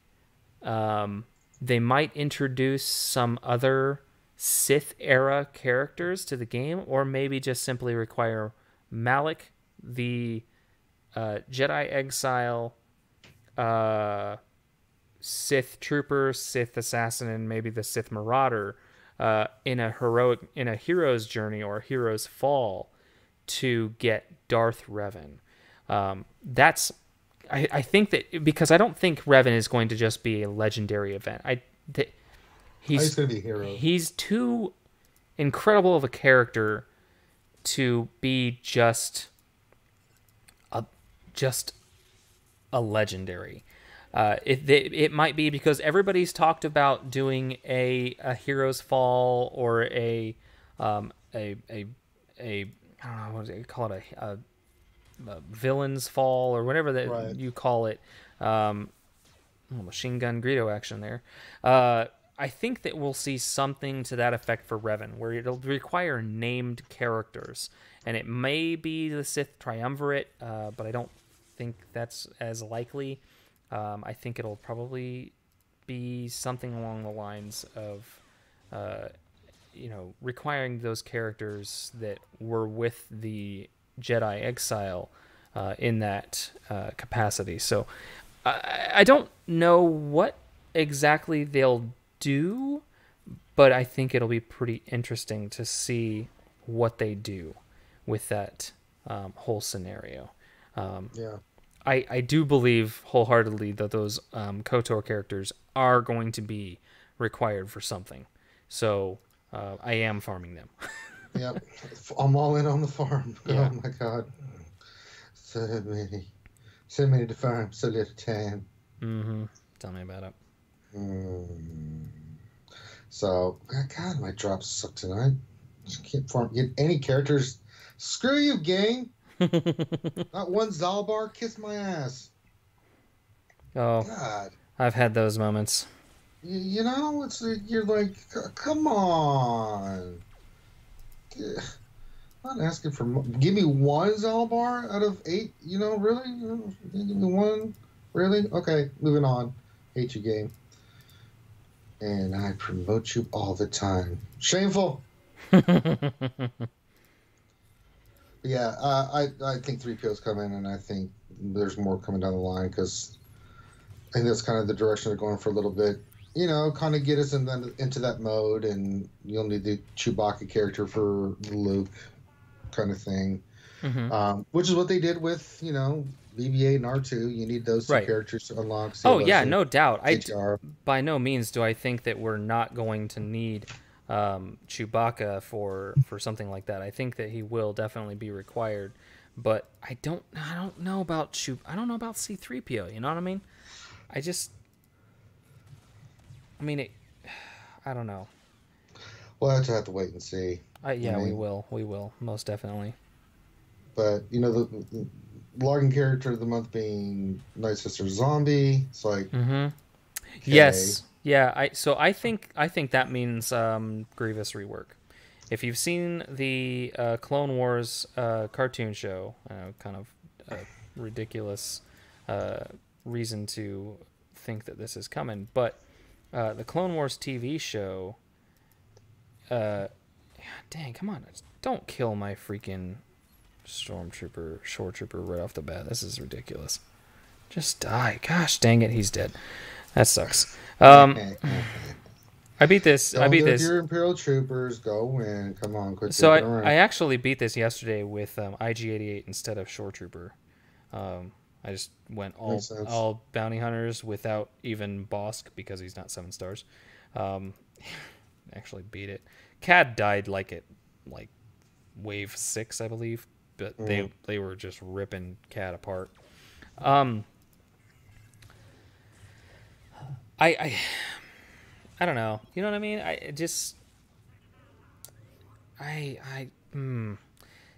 they might introduce some other Sith-era characters to the game, or maybe just simply require Malak, the Jedi Exile, Sith Trooper, Sith Assassin, and maybe the Sith Marauder in a hero's journey or a hero's fall to get Darth Revan. I think that because I don't think Revan is going to just be a legendary event. He's going to be a hero. He's too incredible of a character to be just a legendary. It might be because everybody's talked about doing a hero's fall or a I don't know, what do they call it, a villain's fall or whatever you call it. Machine gun Greedo action there. I think that we'll see something to that effect for Revan, where it'll require named characters, and it may be the Sith Triumvirate, but I don't think that's as likely. I think it'll probably be something along the lines of, requiring those characters that were with the Jedi Exile in that capacity. So I don't know what exactly they'll do, but I think it'll be pretty interesting to see what they do with that whole scenario. Yeah. I do believe wholeheartedly that those KOTOR characters are going to be required for something. So I am farming them. Yep. I'm all in on the farm. Yeah. Oh my god. So many. So many to farm, so little time. Mm-hmm. Tell me about it. So, God, my drops suck tonight. Just can't farm. Get any characters. Screw you, gang. Not one Zalbar. Kiss my ass. Oh, God. I've had those moments. You know, you're like, come on. Not asking for. Give me one Zalbar out of 8. You know, really? Give me one. Really? Okay, moving on. Hate you, game. And I promote you all the time. Shameful. Yeah, I think 3PO's coming, and I think there's more coming down the line because I think that's kind of the direction they're going for a little bit. You know, kind of get us into that mode, and you'll need the Chewbacca character for Luke kind of thing. Which is what they did with, you know, BB-8 and R2. You need those two characters to unlock. Oh, yeah, no doubt. By no means do I think that we're not going to need Chewbacca for something like that. I think that he will definitely be required, but I don't know about C-3PO. You know what I mean? I don't know. We'll have to wait and see. We will most definitely. But you know, the logging character of the month being Night Sister Zombie. It's like, okay. Yes. Yeah, I think that means Grievous rework. If you've seen the Clone Wars cartoon show, kind of a ridiculous reason to think that this is coming, but the Clone Wars TV show, dang, come on, don't kill my freaking shore trooper right off the bat. This is ridiculous. Just die. Gosh dang it, he's dead. That sucks. I beat this. Your Imperial troopers go win. Come on, quit. So I actually beat this yesterday with IG-88 instead of Shore Trooper. I just went all bounty hunters without even Bosk because he's not 7 stars. Actually beat it. Cad died like wave 6, I believe, but they were just ripping Cad apart. I don't know. You know what I mean?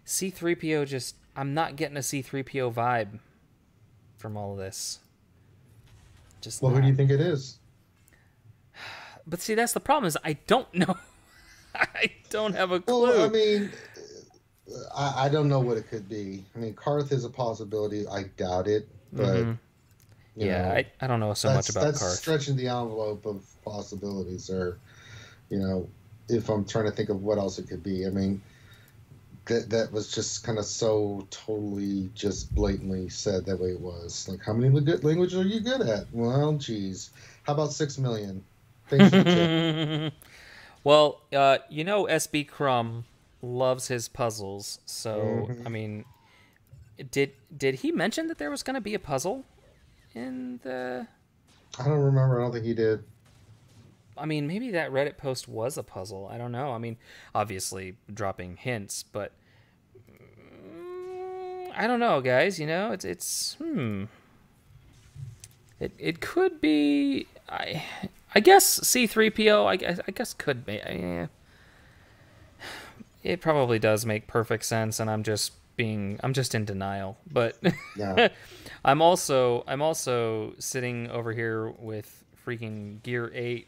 C-3PO just, I'm not getting a C-3PO vibe from all of this. Who do you think it is? But see, that's the problem is I don't know. I don't have a clue. Well, I mean, I don't know what it could be. I mean, Karth is a possibility. I doubt it, but I don't know so much about Karth. That's stretching the envelope of possibilities, or if I'm trying to think of what else it could be. I mean, that was just kind of so totally just blatantly said that way it was. Like, how many languages are you good at? Well, geez, how about 6 million? Thanks for the tip. Well, SB Crumb loves his puzzles, so I mean, did he mention that there was going to be a puzzle in the? I don't remember. I don't think he did. I mean, maybe that Reddit post was a puzzle. I don't know. I mean, obviously dropping hints, but I don't know, guys. It's It could be. I guess C-3PO. I guess could be. It probably does make perfect sense, and I'm just in denial. But yeah. I'm also sitting over here with freaking Gear 8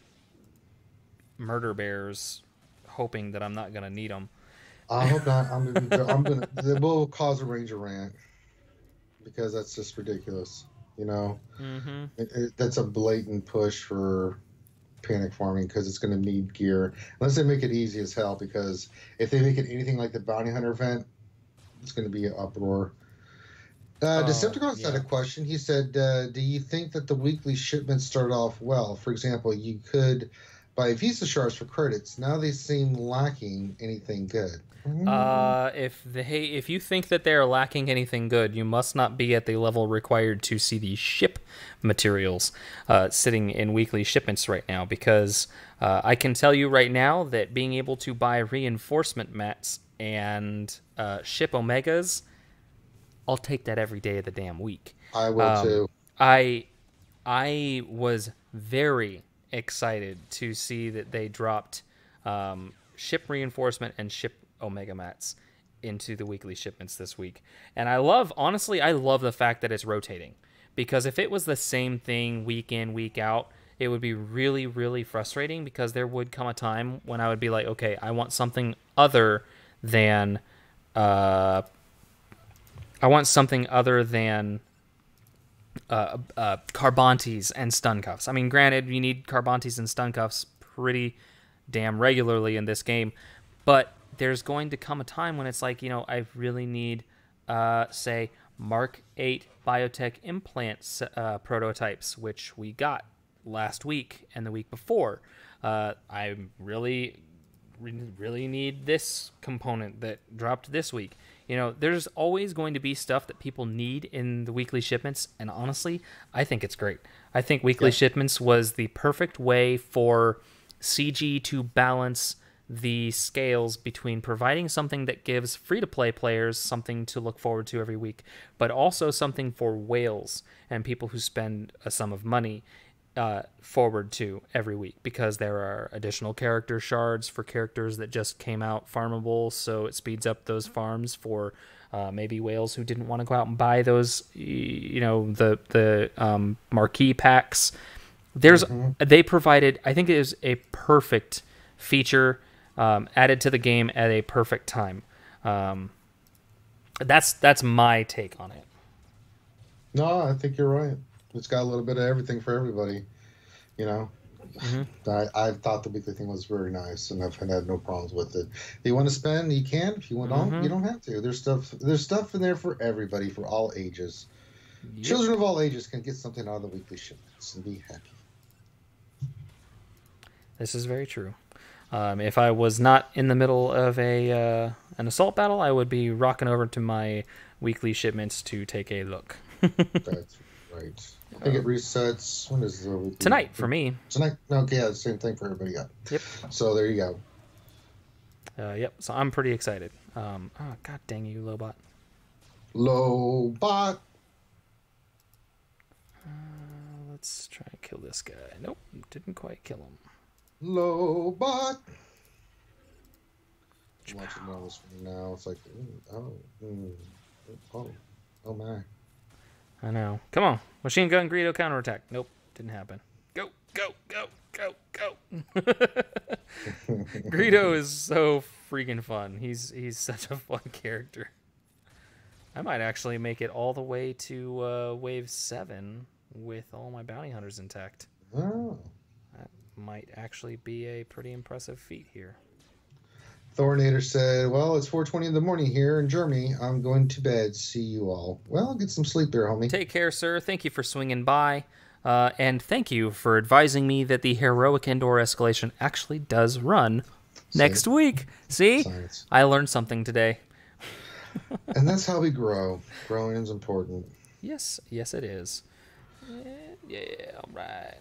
murder bears, hoping that I'm not gonna need them. I hope not. It will cause a Ranger rant because that's just ridiculous. That's a blatant push for panic farming because it's going to need gear unless they make it easy as hell, because if they make it anything like the bounty hunter event, it's going to be an uproar. Decepticons had a question. He said, do you think that the weekly shipments start off well? For example, you could By Visa shards for credits, now they seem lacking anything good. If you think that they are lacking anything good, you must not be at the level required to see the ship materials sitting in weekly shipments right now, because I can tell you right now that being able to buy reinforcement mats and ship omegas, I'll take that every day of the damn week. I will too. I was very excited to see that they dropped ship reinforcement and ship omega mats into the weekly shipments this week. And honestly, I love the fact that it's rotating, because if it was the same thing week in, week out, it would be really, really frustrating, because there would come a time when I would be like, okay, I want something other than Carbantes and stun cuffs. I mean, granted, you need Carbantes and stun cuffs pretty damn regularly in this game, but there's going to come a time when it's like, I really need, say, Mark 8 biotech implants prototypes, which we got last week and the week before. I really need this component that dropped this week. There's always going to be stuff that people need in the weekly shipments, and honestly, I think it's great. I think weekly shipments was the perfect way for CG to balance the scales between providing something that gives free-to-play players something to look forward to every week, but also something for whales and people who spend a sum of money forward to every week, because there are additional character shards for characters that just came out farmable, so it speeds up those farms for maybe whales who didn't want to go out and buy those, the marquee packs. They provided, I think it is a perfect feature added to the game at a perfect time. That's my take on it. No, I think you're right. It's got a little bit of everything for everybody, I thought the weekly thing was very nice, and I've had no problems with it. If you want to spend, you can. If you want to, you don't have to. There's stuff in there for everybody, for all ages. Yep. Children of all ages can get something out of the weekly shipments and be happy. This is very true. If I was not in the middle of an assault battle, I would be rocking over to my weekly shipments to take a look. That's right. I think it resets. When is the weekly? Tonight for me. Tonight? Okay, yeah, same thing for everybody. Yeah. Yep. So there you go. Yep. So I'm pretty excited. Oh, god dang you, Lobot. Lobot. Let's try and kill this guy. Nope, didn't quite kill him. Lobot. I'm watching all this now. It's like, oh my. I know. Come on. Machine gun Greedo counterattack. Nope. Didn't happen. Go, go, go, go, go. Greedo is so freaking fun. He's such a fun character. I might actually make it all the way to Wave 7 with all my bounty hunters intact. Oh. That might actually be a pretty impressive feat here. Thornator said, well, it's 4:20 in the morning here in Germany. I'm going to bed. See you all. Well, get some sleep there, homie. Take care, sir. Thank you for swinging by. And thank you for advising me that the Heroic Endor escalation actually does run next week. See? Science. I learned something today. And that's how we grow. Growing is important. Yes, it is. Yeah, all right.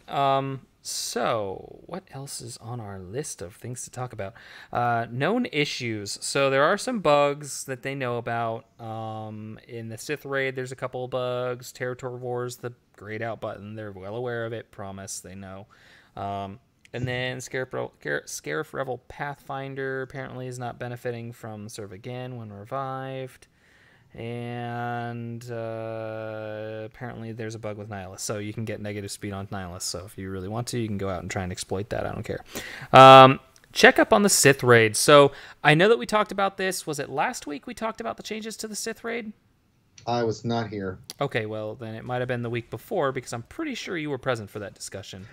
So, what else is on our list of things to talk about? Known issues. So there are some bugs that they know about. In the Sith raid, there's a couple of bugs. Territory Wars, the grayed out button, they're well aware of it. Promise, they know. And then Scarif Revel Pathfinder apparently is not benefiting from Serve Again when revived. And apparently there's a bug with Nihilus, so you can get negative speed on Nihilus. So if you really want to, you can go out and try and exploit that. I don't care. Check up on the Sith raid. So I know that we talked about this. Was it last week we talked about the changes to the Sith raid? I was not here. Okay, well then it might have been the week before, because I'm pretty sure you were present for that discussion.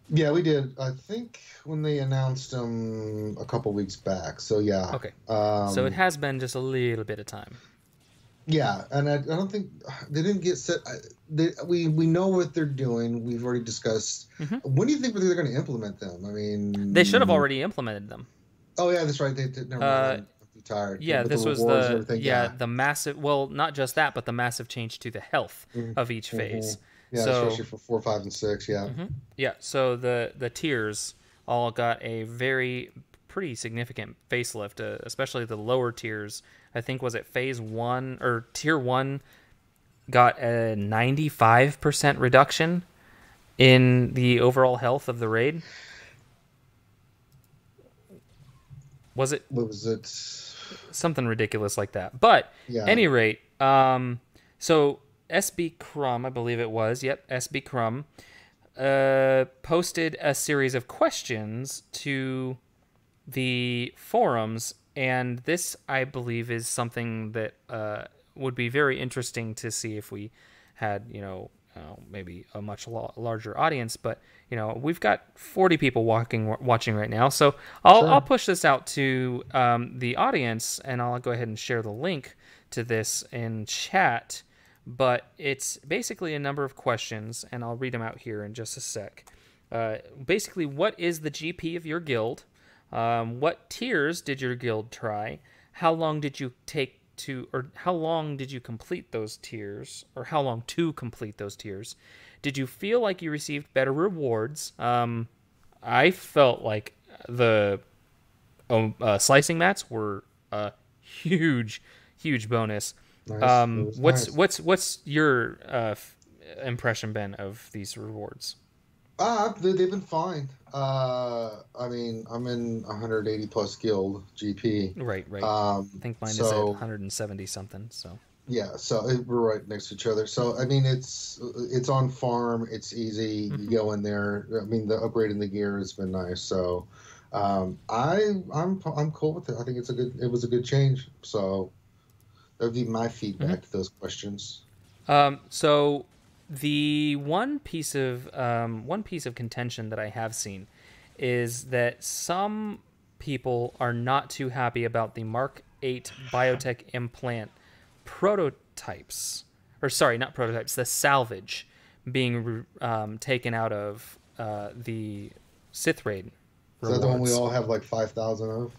Yeah, we did. I think when they announced them a couple weeks back. So yeah. Okay. So it has been just a little bit of time. Yeah, and I don't think they didn't get set. We know what they're doing. We've already discussed. Hmm. When do you think they're going to implement them? I They should have mean, already implemented them. oh yeah, that's right. They did. Never mind. Uh, I'm too tired. yeah, With the this was rewards and the everything. yeah Yeah. the massive. Well, not just that, but the massive change to the health of each Mm-hmm. phase. Yeah, So especially for 4, 5, and 6. Yeah. yeah, so the tiers all got a very pretty significant facelift, especially the lower tiers. I think was it phase one or tier one got a 95% reduction in the overall health of the raid. Was it What was it? something ridiculous like that? But Yeah. any rate, so SB Crumb, I believe it was. Yep, SB Crumb posted a series of questions to the forums, and this, I believe, is something that would be very interesting to see if we had, maybe a much larger audience. But we've got 40 people watching right now, so I'll Sure. push this out to the audience, and I'll go ahead and share the link to this in chat. But it's basically a number of questions, and I'll read them out here in just a sec. Basically, what is the GP of your guild? What tiers did your guild try? How long did you take to, or how long did you complete those tiers, or how long to complete those tiers? Did you feel like you received better rewards? I felt like the slicing mats were a huge bonus. Nice. It was What's nice. what's your impression, Ben, of these rewards? They've been fine. I mean, I'm in 180 plus guild GP. Right. I think mine is at So 170 something. So. yeah, so we're right next to each other. So I mean, it's on farm. It's easy. You Mm-hmm. go in there. I mean, the upgrading the gear has been nice. So I'm cool with it. I think it was a good change. So that would be my Mm-hmm. feedback to those questions. So the one piece of contention that I have seen is that some people are not too happy about the Mark 8 biotech implant prototypes, or sorry, not prototypes, the salvage being taken out of the Sith raid Is that the one we rewards. all have like 5,000 of?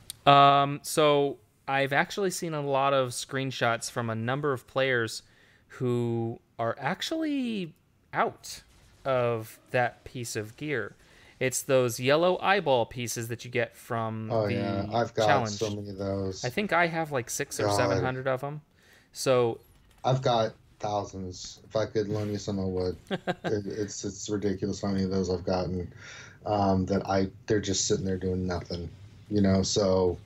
So I've actually seen a lot of screenshots from a number of players who are actually out of that piece of gear. It's those yellow eyeball pieces that you get from Oh yeah, the I've got so challenge. many of I those. think I have like six or seven God, hundred of them. So I've got thousands. If I could loan you some, I would. It's ridiculous how many of those I've gotten. They're just sitting there doing nothing, So,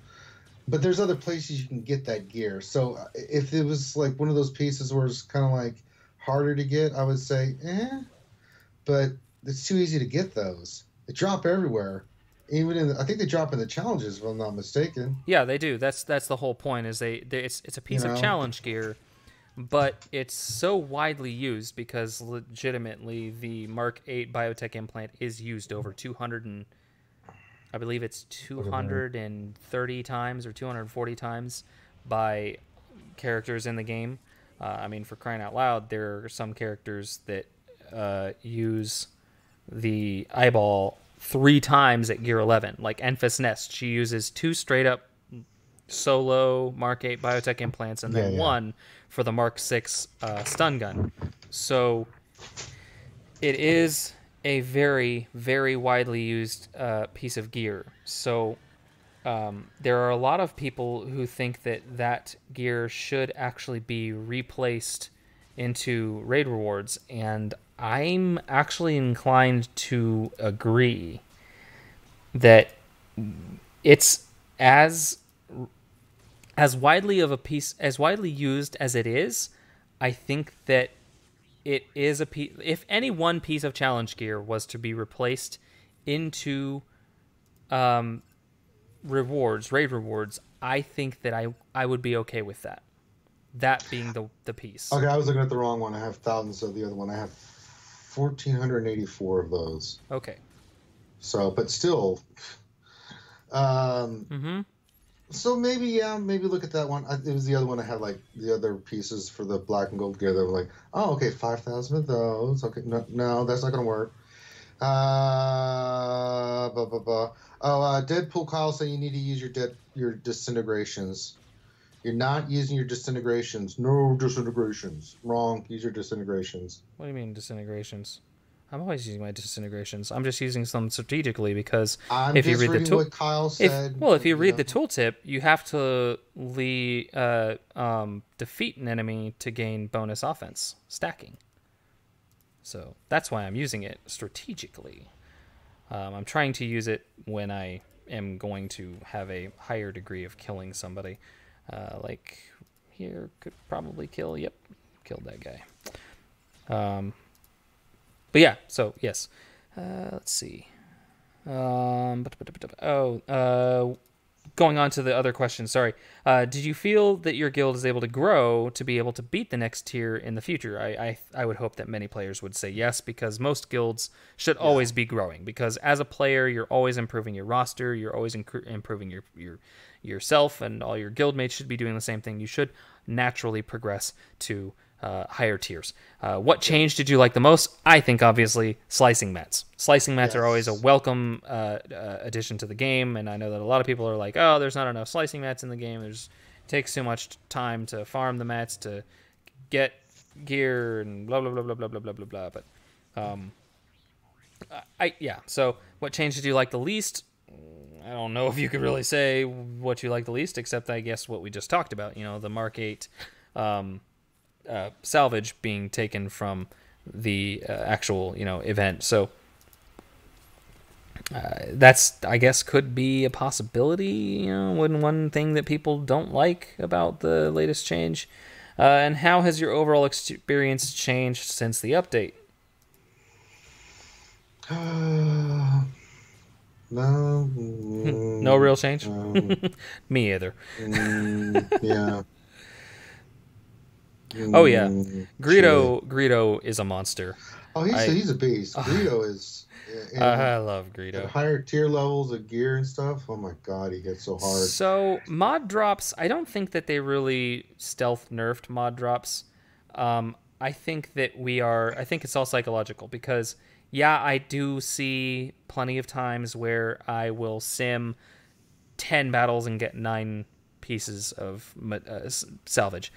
but there's other places you can get that gear. So if it was like one of those pieces where it's kind of like harder to get, I would say, but it's too easy to get those. They drop everywhere. I think they drop in the challenges, if I'm not mistaken. yeah, they do. That's the whole point. Is it's a You piece of know, challenge gear, but it's so widely used because legitimately the Mark 8 biotech implant is used over 200 and I believe it's look at that. 230 times or 240 times by characters in the game. I mean, for crying out loud, there are some characters that use the eyeball 3 times at gear 11. Like Enfys Nest, she uses 2 straight up solo Mark 8 biotech implants and Yeah, then yeah. 1 for the Mark 6 stun gun. So it is a very widely used piece of gear. So there are a lot of people who think that gear should actually be replaced into raid rewards, and I'm actually inclined to agree that it's as widely of a piece, as widely used as it is. I think that it is a piece. If any one piece of challenge gear was to be replaced into raid rewards, I think that I would be okay with that. That being the piece. Okay, I was looking at the wrong one. I have thousands of the other one. I have 1,484 of those. Okay. So, but still, um, Mm-hmm. So maybe, yeah, maybe look at that one. It was the other one I had like the other pieces for the black and gold gear that were like, oh, okay, 5,000 of those. Okay, no, no, that's not gonna work. Blah, blah, blah. Oh, Deadpool Kyle saying you need to use your disintegrations. You're not using your disintegrations. No disintegrations. Wrong. Use your disintegrations. What do you mean disintegrations? I'm always using my disintegrations. I'm just using them strategically because I'm if you just read the reading what Kyle said. if you read the tooltip, you have to defeat an enemy to gain bonus offense stacking. So that's why I'm using it strategically. I'm trying to use it when I am going to have a higher degree of killing somebody. Like here could probably kill. Yep, killed that guy. But yeah, so yes. Let's see. Going on to the other question. Sorry. Did you feel that your guild is able to grow to be able to beat the next tier in the future? I would hope that many players would say yes, because most guilds should always be growing. Because as a player, you're always improving your roster. You're always improving yourself, and all your guildmates should be doing the same thing. You should naturally progress to higher tiers. What change did you like the most? I think obviously slicing mats. Slicing mats are always a welcome addition to the game, and I know that a lot of people are like, "Oh, there's not enough slicing mats in the game. It takes too much time to farm the mats to get gear and blah blah blah blah blah blah blah blah blah." But So, what change did you like the least? I don't know if you could really say what you like the least, except I guess what we just talked about. You know, the Mark 8. Salvage being taken from the actual event, so that's, I guess, could be a possibility. One thing that people don't like about the latest change. And how has your overall experience changed since the update? No real change. Me either. Yeah. Oh yeah, Greedo is a monster. Oh, he's a beast. Greedo is. I love Greedo. At higher tier levels of gear and stuff. Oh my god, he gets so hard. So mod drops, I don't think that they really stealth nerfed mod drops. I think it's all psychological, because yeah, I do see plenty of times where I will sim 10 battles and get 9 pieces of salvage.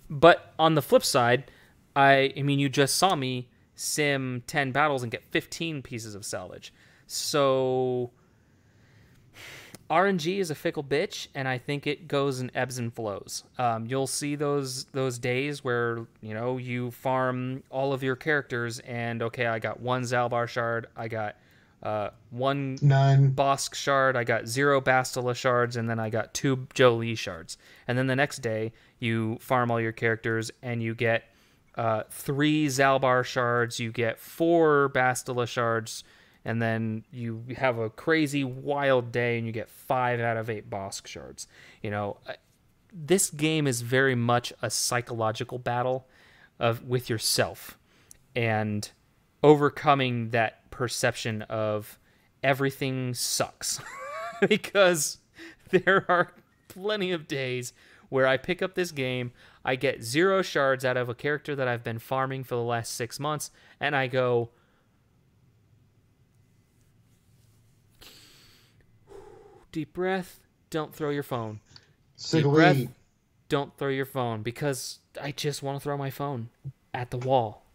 But on the flip side, I mean, you just saw me sim 10 battles and get 15 pieces of salvage. So RNG is a fickle bitch, and I think it goes in ebbs and flows. You'll see those days where you farm all of your characters, and okay, I got 1 Zalbar shard, I got 1 Bosk shard, I got 0 Bastila shards, and then I got 2 Jolie shards. And then the next day, you farm all your characters, and you get 3 Zalbar shards, you get 4 Bastila shards, and then you have a crazy wild day, and you get 5 out of 8 Bosk shards. This game is very much a psychological battle with yourself, and overcoming that perception of everything sucks. Because there are plenty of days where I pick up this game, I get 0 shards out of a character that I've been farming for the last 6 months, and I go, deep breath, don't throw your phone. Deep breath, don't throw your phone, because I just want to throw my phone at the wall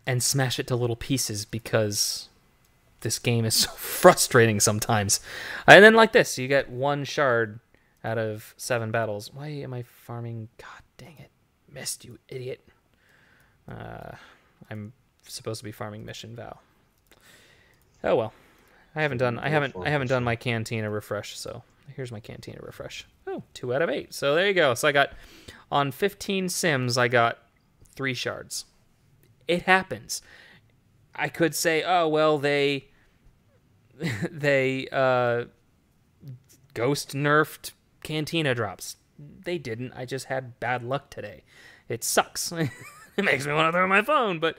and smash it to little pieces, because this game is so frustrating sometimes. And then like this, you get 1 shard out of 7 battles. Why am I farming? God dang it. Missed, you idiot. I'm supposed to be farming Mission Vow. Oh well. I haven't done my Cantina refresh, so here's my Cantina refresh. Oh, 2 out of 8. So there you go. So I got, on 15 sims, I got 3 shards. It happens. I could say, oh well, they ghost nerfed Cantina drops. They didn't. I just had bad luck today. It sucks. It makes me want to throw my phone, but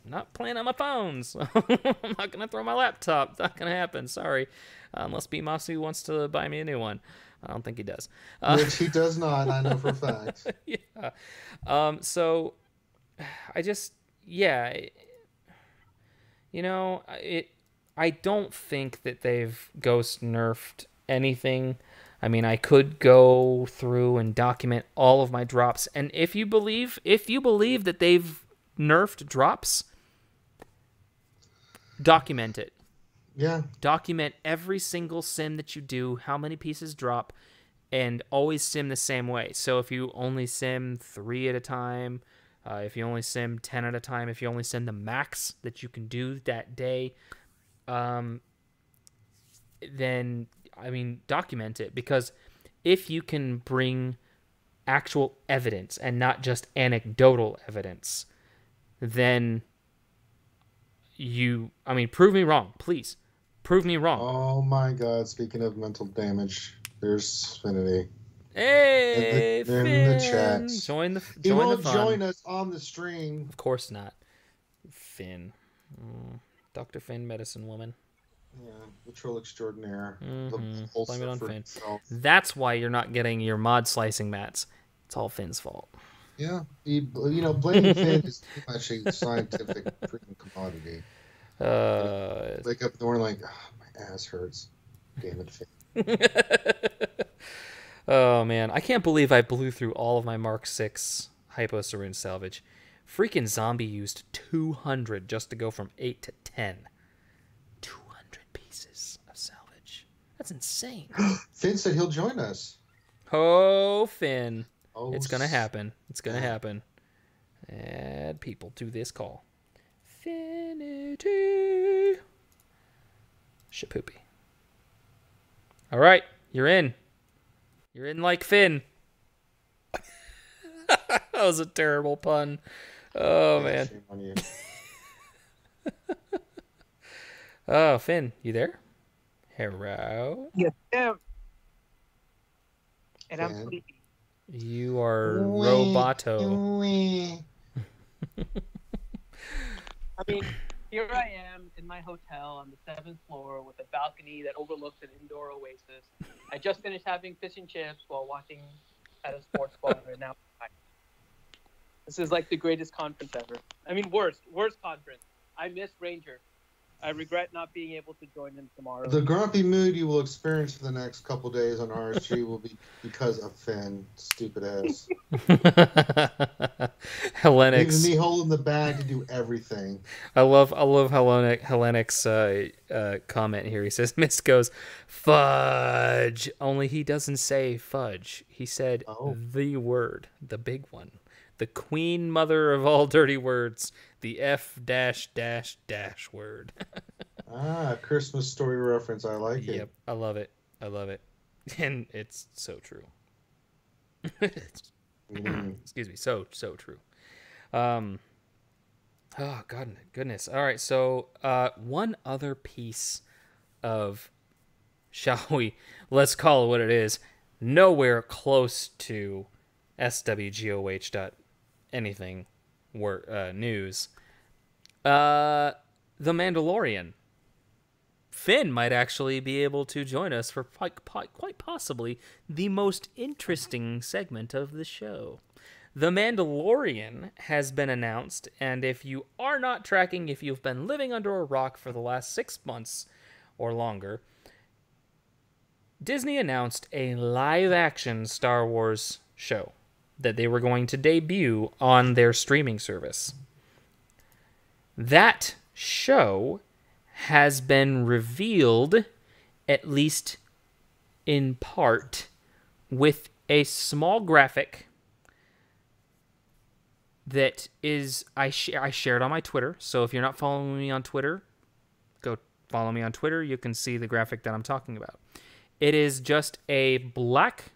I'm not playing on my phone, so I'm not going to throw my laptop. It's not going to happen. Sorry. Unless B. Masu wants to buy me a new one. I don't think he does. Which he does not, I know for a fact. Yeah. So I just, yeah, you know, I don't think that they've ghost nerfed anything. I mean, I could go through and document all of my drops, and if you believe that they've nerfed drops, document it. Yeah. Document every single sim that you do, how many pieces drop, and always sim the same way. So if you only sim 3 at a time, if you only sim 10 at a time, if you only sim the max that you can do that day, then, I mean, document it. Because if you can bring actual evidence and not just anecdotal evidence, then prove me wrong, please. Prove me wrong. Oh my God! Speaking of mental damage, there's Finity. Hey, they're Finn. in the chat. Join the He won't fun. join us on the stream. Of course not. Finn. Dr. Finn, medicine woman. Yeah, the troll extraordinaire. Blame it on Finn. That's why you're not getting your mod slicing mats. It's all Finn's fault. Yeah, blaming Finn is too much a scientific freaking commodity. Wake up in the morning like, oh, my ass hurts. Damn it, Finn. Oh man, I can't believe I blew through all of my Mark 6 Hypo Saroon salvage. Freaking zombie used 200 just to go from 8 to 10. 200 pieces of salvage. That's insane. Finn said he'll join us. Oh, Finn. Oh, it's gonna happen. It's gonna happen. Add people to this call. Finity. Shapoopy. All right, you're in. You're in like Finn. That was a terrible pun. Oh, man. Shame on you. Oh, Finn, you there? Hello? Yes, yeah. And Finn. I'm sleepy. You are Roboto. I mean, here I am in my hotel on the 7th floor with a balcony that overlooks an indoor oasis. I just finished having fish and chips while watching at a sports bar, and now this is like the greatest conference ever. I mean, worst conference. I miss Ranger. I regret not being able to join him tomorrow. The grumpy mood you will experience for the next couple days on RSG will be because of Finn, stupid ass. Hellenix. Leaving me holding the bag to do everything. I love Hellenix comment here. He says, Miss goes, fudge. Only he doesn't say fudge. He said the word, the big one. The queen mother of all dirty words. The F dash dash dash word. Christmas story reference. I like it. Yep, I love it. I love it. And it's so true. Excuse me. So true. Oh, God, goodness. All right, so one other piece of, let's call it what it is, nowhere close to SWGOH anything news. The Mandalorian. Finn might actually be able to join us for quite possibly the most interesting segment of the show. The Mandalorian has been announced, and if you are not tracking, if you've been living under a rock for the last 6 months or longer, Disney announced a live-action Star Wars show that they were going to debut on their streaming service. That show has been revealed, at least in part, with a small graphic that is I shared on my Twitter. So if you're not following me on Twitter, go follow me on Twitter. You can see the graphic that I'm talking about. It is just a black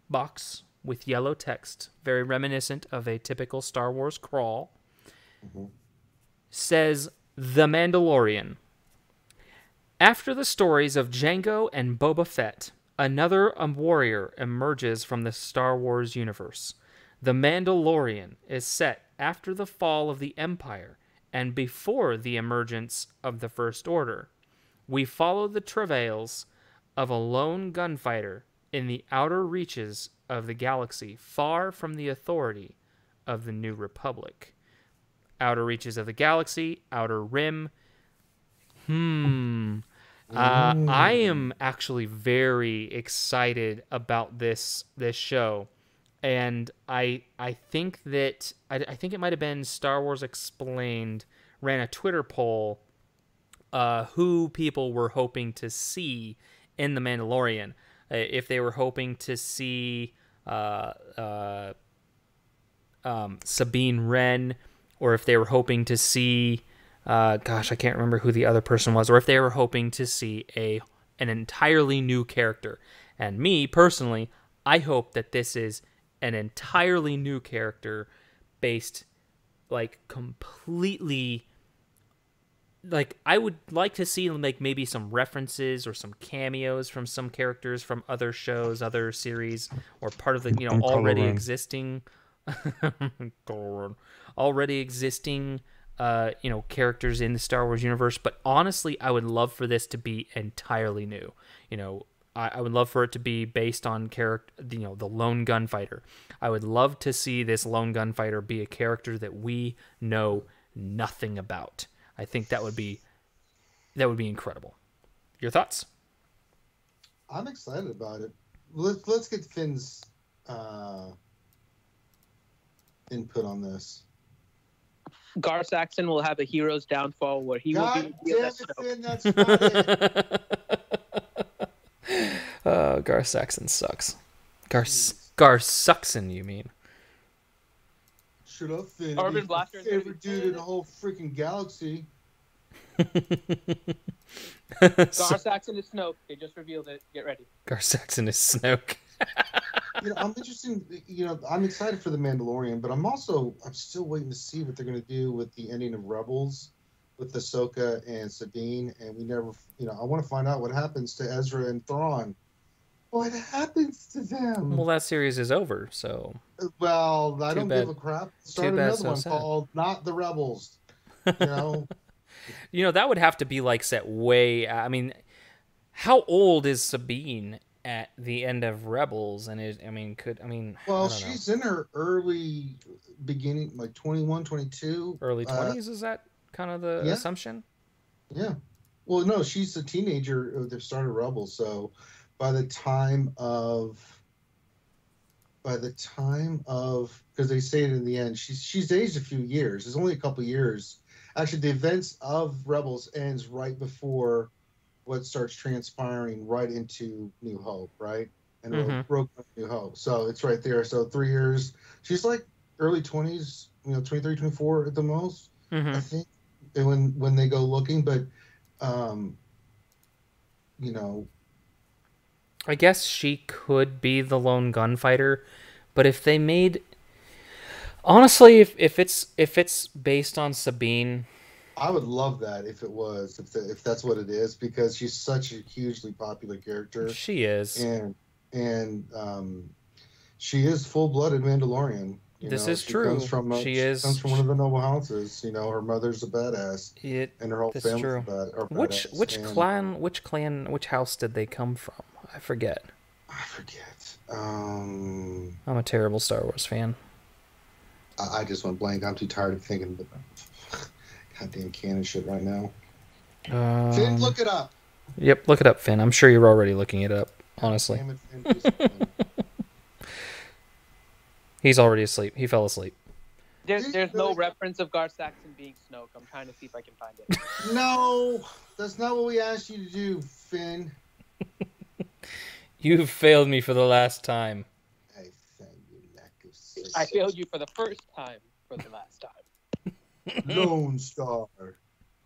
box with yellow text, very reminiscent of a typical Star Wars crawl. Says, The Mandalorian. After the stories of Jango and Boba Fett, another warrior emerges from the Star Wars universe. The Mandalorian is set after the fall of the Empire and before the emergence of the First Order. We follow the travails of a lone gunfighter in the outer reaches of the galaxy, far from the authority of the New Republic. Outer reaches of the galaxy, outer rim. I am actually very excited about this show, and I think that I think it might have been Star Wars Explained ran a Twitter poll who people were hoping to see in The Mandalorian. If they were hoping to see Sabine Wren, or if they were hoping to see, I can't remember who the other person was, or if they were hoping to see an entirely new character. And me, personally, I hope that this is an entirely new character based, like, completely... Like, I would like to see, like, maybe some references or some cameos from some characters from other shows, other series, or part of the, already existing characters in the Star Wars universe. But honestly, I would love for this to be entirely new. I would love for it to be based on the lone gunfighter. I would love to see this lone gunfighter be a character that we know nothing about. I think that would be incredible. Your thoughts? I'm excited about it. Let's get Finn's input on this. Gar Saxon will have a hero's downfall where he will be... God damn it, Finn, that's funny. Gar Saxon sucks. Gar Saxon, you mean? Shut up, Finn. Urban Blaster favorite dude in the whole freaking galaxy. Gar Saxon is Snoke. They just revealed it. Get ready. Gar Saxon is Snoke. I'm interested. I'm excited for the Mandalorian, but I'm still waiting to see what they're going to do with the ending of Rebels, with Ahsoka and Sabine, and we never. I want to find out what happens to Ezra and Thrawn. What happens to them? Well, that series is over, so. Well, I don't give a crap. Start another one sad. called Not the Rebels. That would have to be like set way. I mean, how old is Sabine at the end of Rebels? And well, she's in her early beginning, like 21, 22. Early 20s, is that kind of the assumption? Yeah. Well, no, she's a teenager at the start of Rebels, so by the time of, because they say it in the end, she's aged a few years. It's only a couple years. Actually, the events of Rebels ends right before what starts transpiring right into New Hope, right? And Rogue New Hope. So it's right there. So 3 years. She's like early 20s, 23, 24 at the most, I think, when they go looking. But, I guess she could be the lone gunfighter, but if they made, honestly, if it's based on Sabine, I would love that if it was, if that's what it is, because she's such a hugely popular character. She is, and she is full-blooded Mandalorian. This is true. She comes from one of the noble houses. Her mother's a badass, and her whole family's are badass. Which house did they come from? I forget. I'm a terrible Star Wars fan. I just went blank. I'm too tired of thinking about goddamn canon shit right now. Finn, look it up. Yep, look it up, Finn. I'm sure you're already looking it up, honestly. Damn it, Finn, He's already asleep. He fell asleep. There's no reference of Gar Saxon being Snoke. I'm trying to see if I can find it. No, that's not what we asked you to do, Finn. You've failed me for the last time. I failed you for the first time for the last time. Lone Star.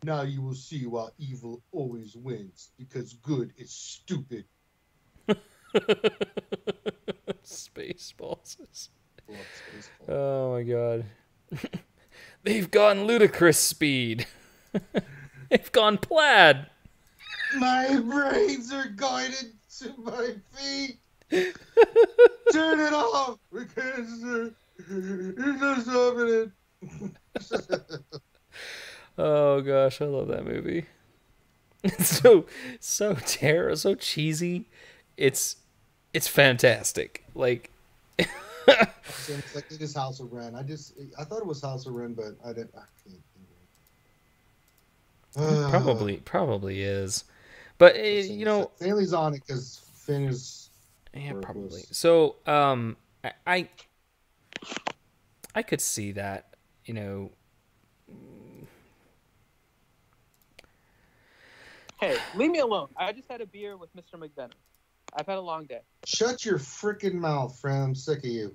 Now you will see why evil always wins, because good is stupid. Spaceballs. Oh my god. They've gone ludicrous speed. They've gone plaid. My brains are guided to my feet. Turn it off because it's not stopping it. Oh gosh, I love that movie. It's so terrible, so cheesy. It's fantastic. Like So it's like it is House of Ren. I thought it was House of Ren, but I didn't. I can't think of it. probably is. But Stanley's on it because Finn is. yeah, worthless. probably. So I could see that, Hey, leave me alone. I just had a beer with Mr. McDonough. I've had a long day. Shut your freaking mouth, friend. I'm sick of you.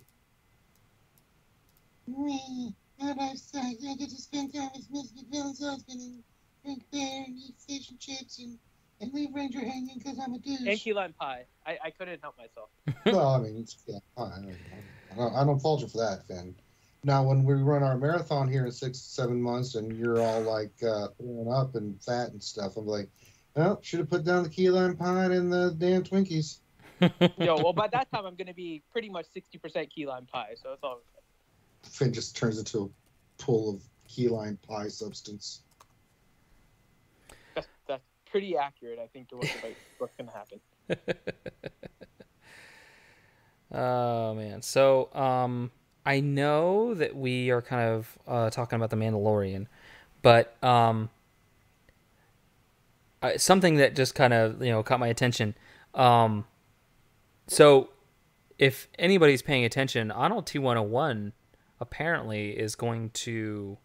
I get to spend time with Miss McMillan's husband and drink beer and eat fish and chips and leave Ranger hanging because I'm a douche. And key lime pie. I couldn't help myself. Well, I mean, it's fine. I don't fault you for that, Finn. Now, when we run our marathon here in 6-7 months and you're all like throwing up and fat and stuff, I'm like, well, should have put down the key lime pie and the damn Twinkies. Well, by that time, I'm going to be pretty much 60% key lime pie, so it's all good. Finn just turns into a pool of key lime pie substance. That's pretty accurate, I think, to what's going to happen. Oh man. So I know that we are kind of talking about the Mandalorian, but something that just kind of caught my attention. So if anybody's paying attention, Arnold T101 apparently is going to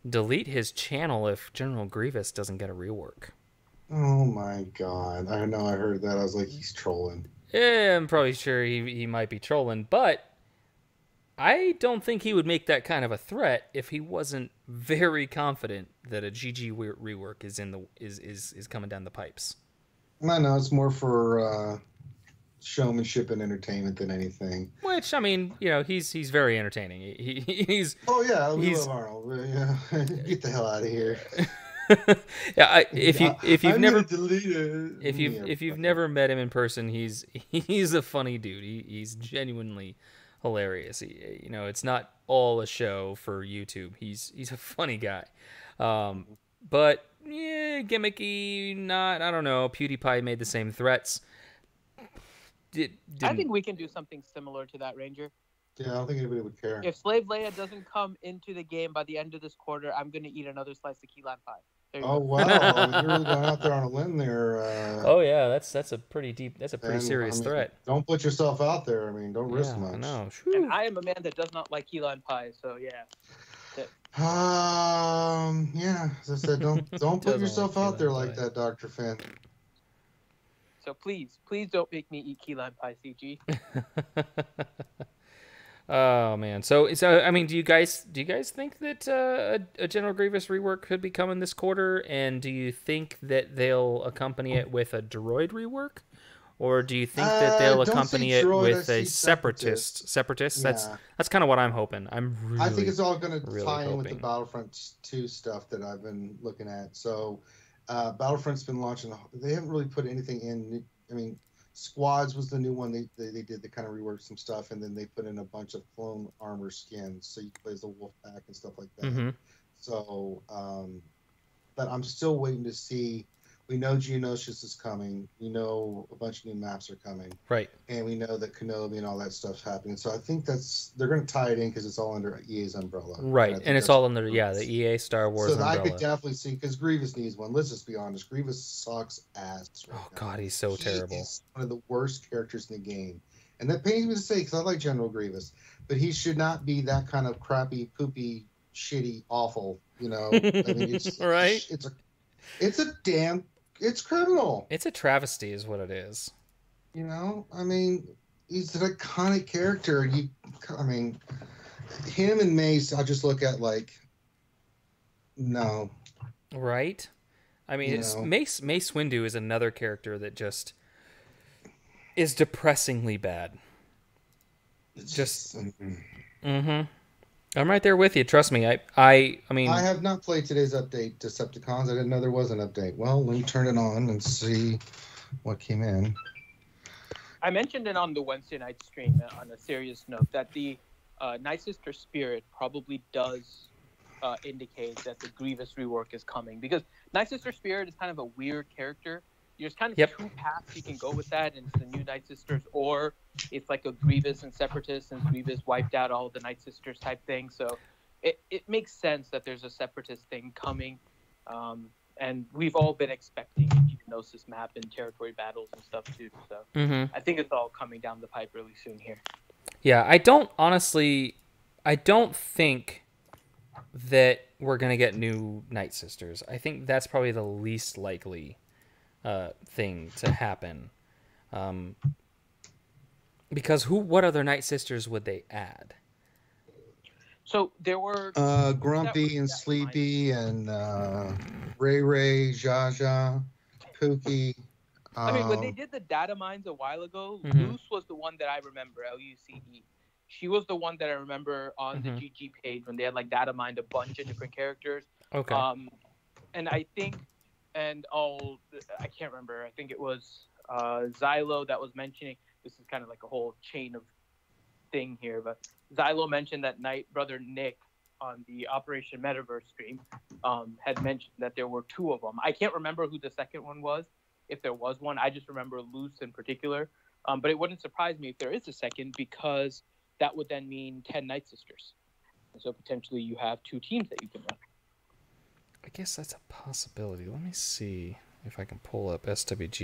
delete his channel if General Grievous doesn't get a rework. Oh my god. I know, I heard that. I was like, he's trolling. Yeah, I'm probably sure he might be trolling, but I don't think he would make that kind of a threat if he wasn't very confident that a GG rework is coming down the pipes. I know, it's more for showmanship and entertainment than anything. Which, I mean, he's very entertaining. He's oh yeah, we love Arnold. Yeah. Get the hell out of here. Yeah, if you've never never met him in person, he's a funny dude. He's genuinely hilarious. It's not all a show for YouTube. He's a funny guy. But yeah, gimmicky. I don't know. PewDiePie made the same threats. I think we can do something similar to that, Ranger. Yeah, I don't think anybody would care. If Slave Leia doesn't come into the game by the end of this quarter, I'm going to eat another slice of key lime pie. Oh wow, you're really going out there on a limb there. Oh yeah, that's a pretty deep. That's a pretty serious threat. Don't put yourself out there. I mean, don't risk much. No, and I am a man that does not like key lime pie, so yeah. Yeah. As I said, don't put yourself out there like that, Dr. Finn. So please don't make me eat key lime pie, CG. Oh man, so I mean, do you guys think that a General Grievous rework could be coming this quarter, and do you think that they'll accompany it with a droid rework, or do you think that they'll accompany it with a Separatist? Yeah. That's kind of what I'm hoping. I think it's all going to really tie in with the Battlefront 2 stuff that I've been looking at. So Battlefront's been launching. They haven't really put anything in. I mean, Squads was the new one they did. They kind of reworked some stuff, and then they put in a bunch of clone armor skins, so you can play as the Wolfpack and stuff like that. Mm-hmm. So, but I'm still waiting to see. We know Geonosis is coming. We know a bunch of new maps are coming. Right. And we know that Kenobi and all that stuff's happening. So I think they're going to tie it in because it's all under EA's umbrella. Right. And it's all under the EA Star Wars umbrella. So I could definitely see, because Grievous needs one. Let's just be honest. Grievous sucks ass right now. God, he's so terrible. He's one of the worst characters in the game. And that pains me to say because I like General Grievous. But he should not be that kind of crappy, poopy, shitty, awful, I mean, it's right. It's criminal. It's a travesty is what it is. I mean, he's an iconic character. Him and Mace, I just look at like, no. Right? I mean, Mace Windu is another character that just is depressingly bad. Mm-hmm. I'm right there with you. Trust me. I mean, I have not played today's update, Decepticons. I didn't know there was an update. Well, let me turn it on and see what came in. I mentioned it on the Wednesday night stream on a serious note that the Night Sister Spirit probably does indicates that the Grievous rework is coming, because Night Sister Spirit is kind of a weird character. There's kind of two paths you can go with that, and it's the new Night Sisters, or it's like a Grievous and Separatist, since Grievous wiped out all the Night Sisters type thing. So it makes sense that there's a Separatist thing coming, and we've all been expecting Geonosis map and territory battles and stuff too. So I think it's all coming down the pipe really soon here. Yeah, I don't think that we're gonna get new Night Sisters. I think that's probably the least likely thing to happen, because what other Night Sisters would they add? So there were Grumpy and Sleepy and Ray, Jaja, Pookie. I mean, when they did the data mines a while ago, Luce was the one that I remember. Luce. She was the one that I remember on the GG page when they had like data mined a bunch of different characters. Okay. And I think, I can't remember. I think it was Xylo that was mentioning. This is kind of like a whole chain of thing here, but Xylo mentioned that Brother Nick on the Operation Metaverse stream had mentioned that there were 2 of them. I can't remember who the second one was, if there was one. I just remember Luce in particular. But it wouldn't surprise me if there is a second, because that would then mean 10 Night Sisters. And so potentially you have 2 teams that you can run. I guess that's a possibility. Let me see if I can pull up swgoh.gg.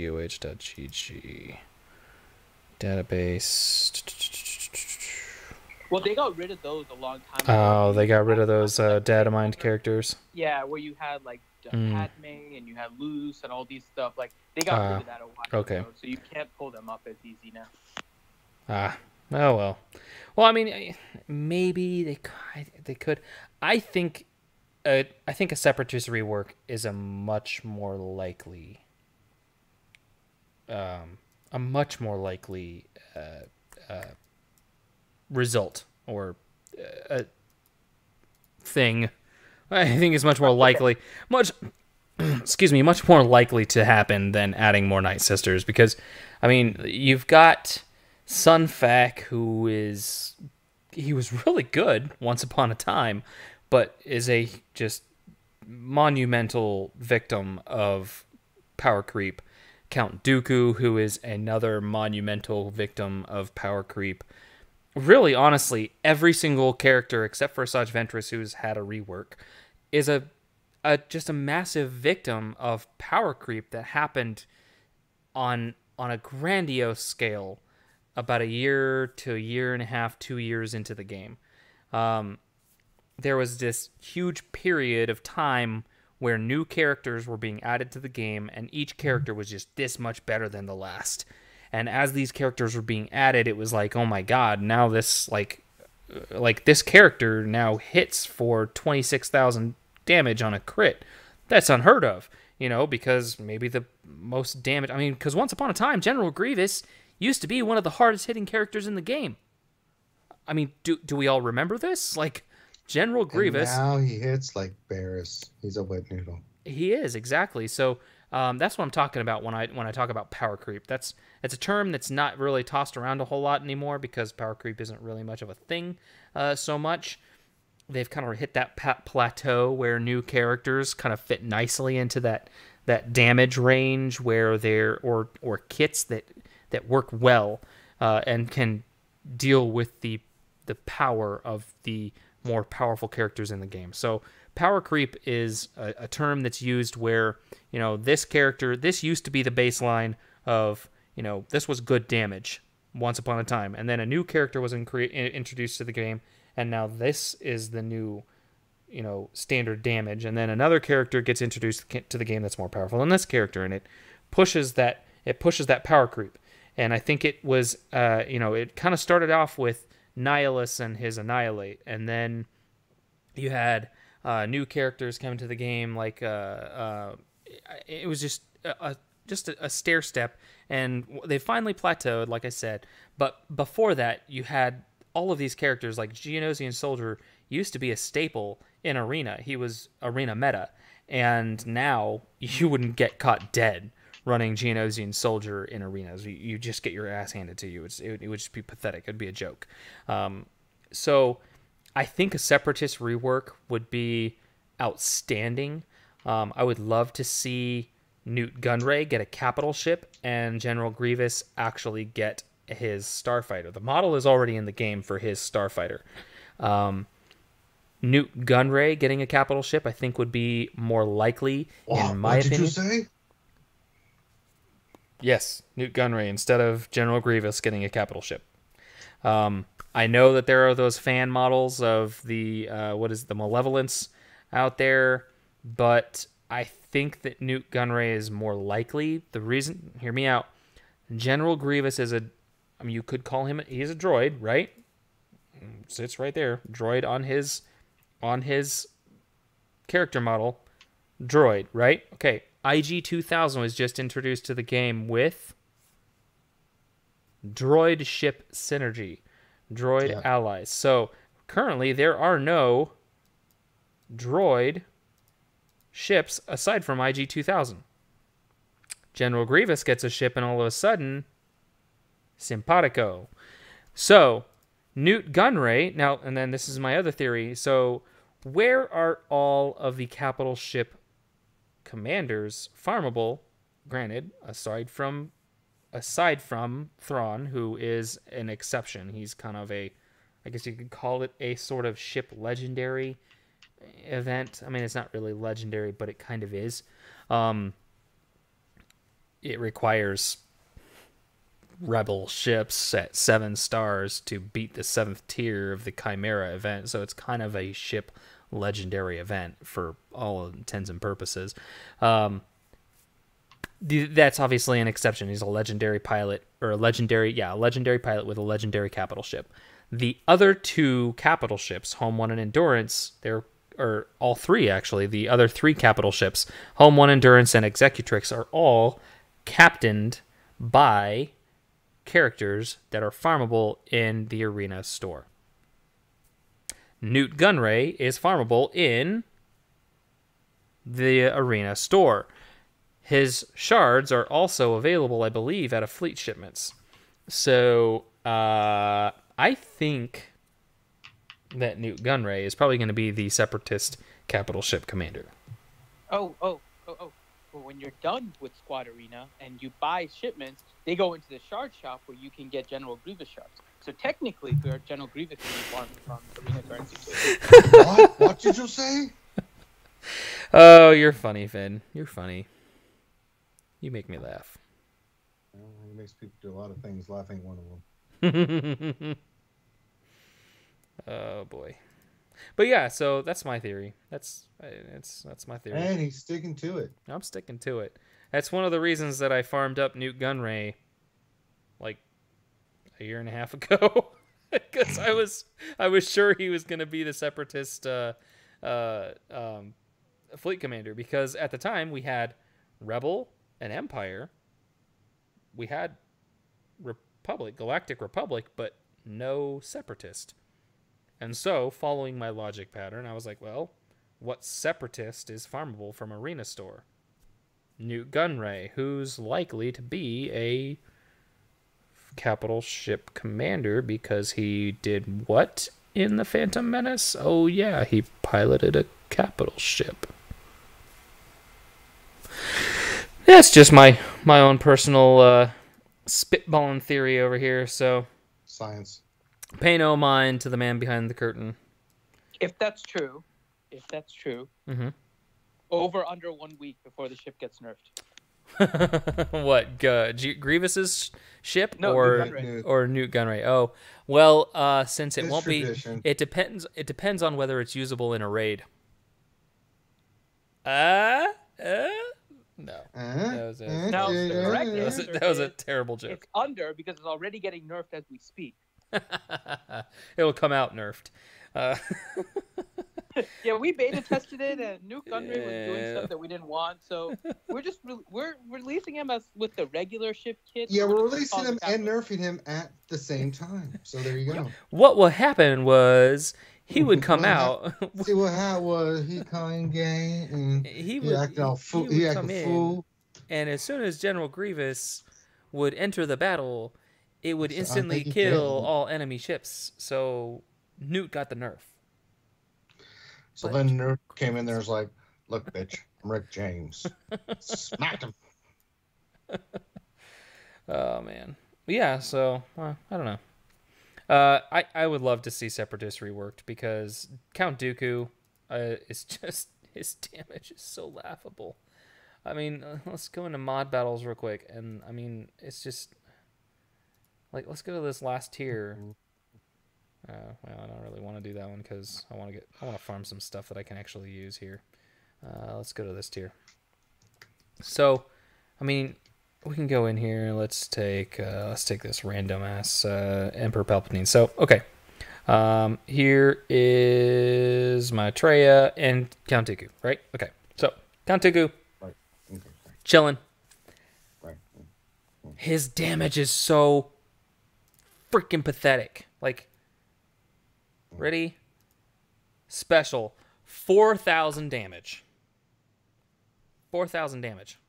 Database. Well, they got rid of those a long time ago. Oh, they got rid of those data mined characters. Yeah, where you had like Padme and you had Luce and all these stuff. Like they got rid of that a while ago, so you can't pull them up as easy now. Oh well. Well, I mean, maybe they could. I think a Separatist rework is a much more likely result, or a thing. I think is much more likely, much more likely to happen than adding more Night Sisters, because, I mean, you've got Sun Fac, he was really good once upon a time, but is a just monumental victim of power creep. Count Dooku, who is another monumental victim of power creep. Really, honestly, every single character except for Asajj Ventress, who's had a rework, is just a massive victim of power creep that happened on a grandiose scale about a year to a year and a half, 2 years into the game. There was this huge period of time where new characters were being added to the game, and each character was just this much better than the last. And as these characters were being added, it was like, oh my god, now this like this character now hits for 26,000 damage on a crit. That's unheard of, because maybe the most damage. I mean, because once upon a time, General Grievous used to be one of the hardest hitting characters in the game. I mean, do we all remember this? Like, General Grievous. And now he hits like Barris. He's a wet noodle. He is, exactly. So that's what I'm talking about when I talk about power creep. It's a term that's not really tossed around a whole lot anymore, because power creep isn't really much of a thing so much. They've kind of hit that plateau where new characters kind of fit nicely into that damage range, where or kits that work well and can deal with the power of the more powerful characters in the game. So power creep is a term that's used where, this character, this used to be the baseline of, this was good damage once upon a time, and then a new character was introduced to the game, and now this is the new, standard damage, and then another character gets introduced to the game that's more powerful than this character, and it pushes that power creep. And I think it was, it kind of started off with Nihilus and his Annihilate, and then you had new characters come to the game, like it was just a stair step, and they finally plateaued, like I said. But before that, you had all of these characters, like Geonosian Soldier used to be a staple in Arena. He was Arena meta, and now you wouldn't get caught dead running Geonosian Soldier in arenas. You just get your ass handed to you. It would just be pathetic. It'd be a joke. So I think a Separatist rework would be outstanding. I would love to see Newt Gunray get a capital ship and General Grievous actually get his starfighter. The model is already in the game for his starfighter. Newt Gunray getting a capital ship, I think, would be more likely, in my opinion. What did you say? Yes, Newt Gunray instead of General Grievous getting a capital ship. I know that there are those fan models of the the Malevolence out there, but I think that Newt Gunray is more likely. The reason, hear me out. General Grievous is you could call him, he's a droid, right? Sits right there, droid on his character model, droid, right? Okay, IG-2000 was just introduced to the game with droid ship synergy, droid allies. So currently there are no droid ships aside from IG-2000. General Grievous gets a ship and all of a sudden, simpatico. So Newt Gunray, now, and then this is my other theory. So where are all of the capital ship commanders farmable? Granted, aside from Thrawn, who is an exception. He's kind of I guess you could call it a sort of ship legendary event. I mean, it's not really legendary, but it kind of is. It requires rebel ships at 7 stars to beat the 7th tier of the Chimera event, so it's kind of a ship legendary event for all intents and purposes. That's obviously an exception. He's a legendary pilot, or a legendary pilot with a legendary capital ship. The other 2 capital ships, Home One and Endurance, or all 3 actually, the other 3 capital ships, Home One, Endurance, and Executrix, are all captained by characters that are farmable in the arena store. Newt Gunray is farmable in the arena store. His shards are also available, I believe, out of fleet shipments. So I think that Newt Gunray is probably going to be the Separatist capital ship commander. Well, when you're done with Squad Arena and you buy shipments, they go into the shard shop where you can get General Grievous shards. So technically, General Grievous can be farmed from arena currency too. What did you say? Oh, you're funny, Finn. You're funny. You make me laugh. Well, it makes people do a lot of things. Laughing ain't one of them. Oh boy. But yeah, so that's my theory. That's my theory. And he's sticking to it. I'm sticking to it. That's one of the reasons that I farmed up Newt Gunray like a year and a half ago, because I was sure he was going to be the Separatist fleet commander, because at the time we had Rebel and Empire, we had Galactic Republic, but no Separatist. And so, following my logic pattern, I was like, well, what Separatist is farmable from Arena Store? Newt Gunray, who's likely to be a capital ship commander because he did what in the Phantom Menace? Oh yeah, he piloted a capital ship. That's just my own personal spitballing theory over here, so Science. Pay no mind to the man behind the curtain. If that's true, Mm-hmm. over under 1 week before the ship gets nerfed. What, Grievous's ship? No, or Newt Gunray? Oh, well, since it won't tradition. be, it depends on whether it's usable in a raid. No. That was a terrible joke. It's under because it's already getting nerfed as we speak. It will come out nerfed. Yeah, we beta tested it, and Newt Gunray was doing stuff that we didn't want. So we're releasing him with the regular ship kit. Yeah, we're releasing him and nerfing him at the same time. So there you go. What will happen was he would come out. See what was he calling gay and he would act all fool. He He would act come a in, fool. and as soon as General Grievous would enter the battle, it would So I instantly think he kill can. all enemy ships. So Newt got the nerf. So But then Nerd came in there and was like, look, bitch, I'm Rick James. Smacked him. oh man, yeah. So I don't know. I would love to see Separatist reworked because Count Dooku, is just his damage is so laughable. I mean, let's go into mod battles real quick, and I mean, it's just like let's go to this last tier. Well, I don't really want to do that one because I want to farm some stuff that I can actually use here. Let's go to this tier. So, I mean, we can go in here. Let's take this random ass Emperor Palpatine. So, okay, here is my Traya and Count Dooku, right? Okay, so Count Dooku, Right. Okay. chilling. Right. His damage is so freaking pathetic. Like, ready? Special, 4,000 damage. 4,000 damage.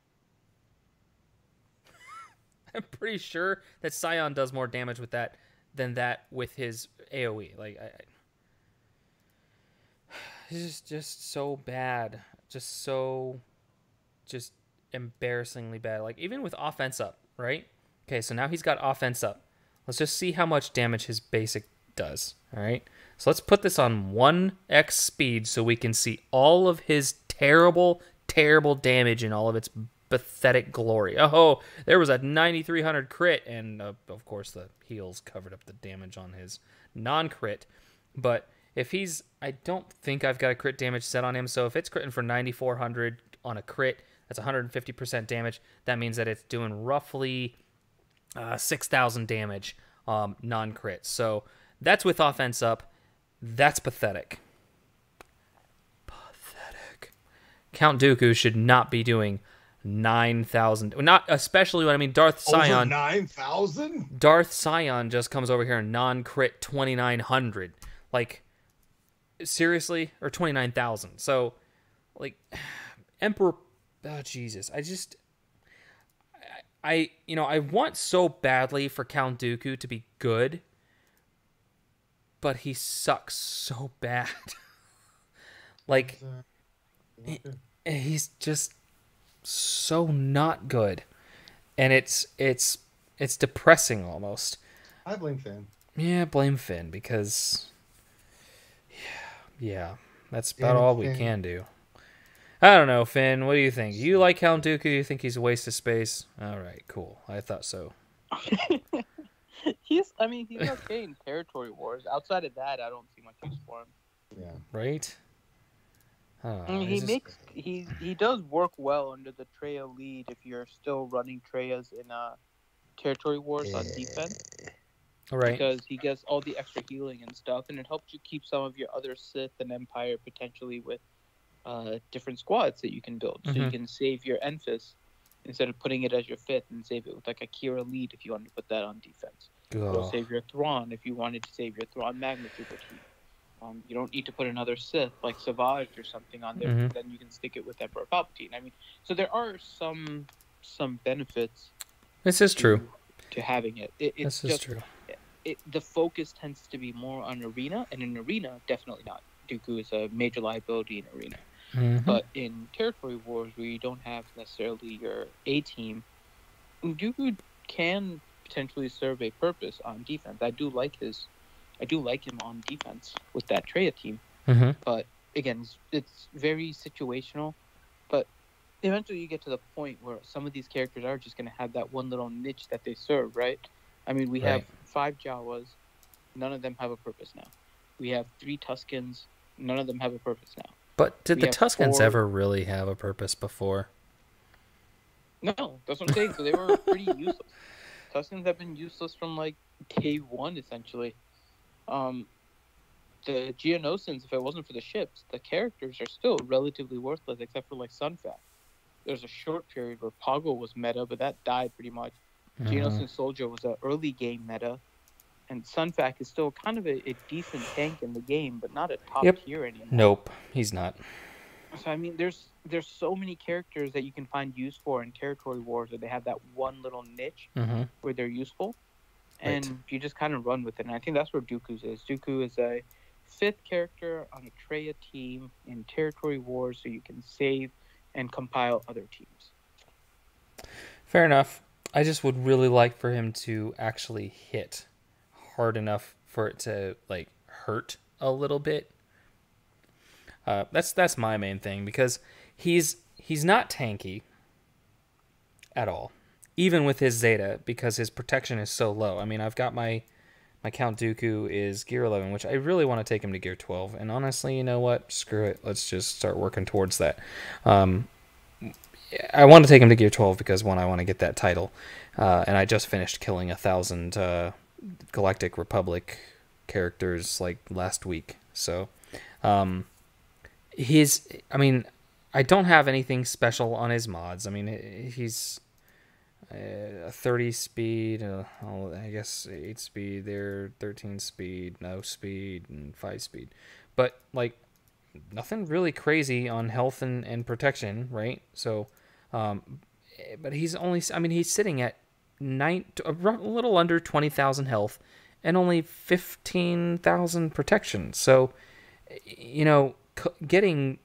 I'm pretty sure that Scion does more damage with that than that with his AoE. Like, he's just so bad. Just embarrassingly bad. Like, even with offense up, right? Okay, so now he's got offense up. Let's just see how much damage his basic does, all right? So let's put this on 1x speed so we can see all of his terrible, terrible damage in all of its pathetic glory. Oh, there was a 9,300 crit, and of course the heals covered up the damage on his non-crit. But if he's, I don't think I've got a crit damage set on him, so if it's critting for 9,400 on a crit, that's 150% damage. That means that it's doing roughly 6,000 damage non-crit. So that's with offense up. That's pathetic. Pathetic. Count Dooku should not be doing 9,000. Not especially when I mean Darth Scion. Over 9,000? Darth Scion just comes over here and non-crit 2,900. Like, seriously? Or 29,000. So, like, Emperor... Oh, Jesus. I want so badly for Count Dooku to be good, but he sucks so bad. Like, he's just so not good, and it's depressing almost. I blame Finn. Yeah, blame Finn because, yeah, that's about all we can do. I don't know, Finn. What do you think? You like Count Dooku? You think he's a waste of space? All right, cool. I thought so. He's okay in territory wars. Outside of that, I don't see much use for him. Yeah. Right? He does work well under the Traya lead if you're still running Trayas in territory wars on defense. Right. Because he gets all the extra healing and stuff, and it helps you keep some of your other Sith and Empire potentially with different squads that you can build. So you can save your Enfys instead of putting it as your 5th and save it with like a Kira lead if you want to put that on defense. Or save your Thrawn if you wanted to save your Thrawn Magna Trooper team. You don't need to put another Sith like Savage or something on there. Then you can stick it with Emperor Palpatine. I mean, so there are some benefits. This is true. To having it. It's this is true. The focus tends to be more on Arena, and in Arena, definitely not. Dooku is a major liability in Arena. But in territory wars where you don't have necessarily your A team, Dooku can potentially serve a purpose on defense. I do like him on defense with that Traya team. But again, it's very situational. But eventually you get to the point where some of these characters are just going to have that one little niche that they serve, right? I mean, we have 5 Jawas. None of them have a purpose now. We have 3 Tuskens. None of them have a purpose now. But did the Tuskens ever really have a purpose before? No, that's what I'm saying. So they were pretty useless. Tuskens have been useless from like day one, essentially. The Geonosians, if it wasn't for the ships, the characters are still relatively worthless, except for like Sunfat. There's a short period where Poggle was meta, but that died pretty much. Geonosian Soldier was an early game meta. And Sunfac is still kind of a decent tank in the game, but not a top tier anymore. Nope, he's not. So I mean, there's so many characters that you can find use for in territory wars where they have that one little niche where they're useful, and you just kind of run with it. And I think that's where Dooku's is. Dooku is a fifth character on a Traya team in territory wars, so you can save and compile other teams. Fair enough. I just would really like for him to actually hit hard enough for it to like hurt a little bit. That's my main thing, because he's not tanky at all, even with his Zeta, because his protection is so low. I mean, I've got my Count Dooku is gear 11, which I really want to take him to gear 12. And honestly, you know what? Screw it. Let's just start working towards that. I want to take him to gear 12 because, one, I want to get that title. And I just finished killing 1,000 Galactic Republic characters like last week. So, I don't have anything special on his mods. I mean, he's a 30 speed, I guess 8 speed there, 13 speed, no speed, and 5 speed. But, like, nothing really crazy on health and protection, right? So, but he's only, he's sitting at a little under 20,000 health and only 15,000 protection. So, getting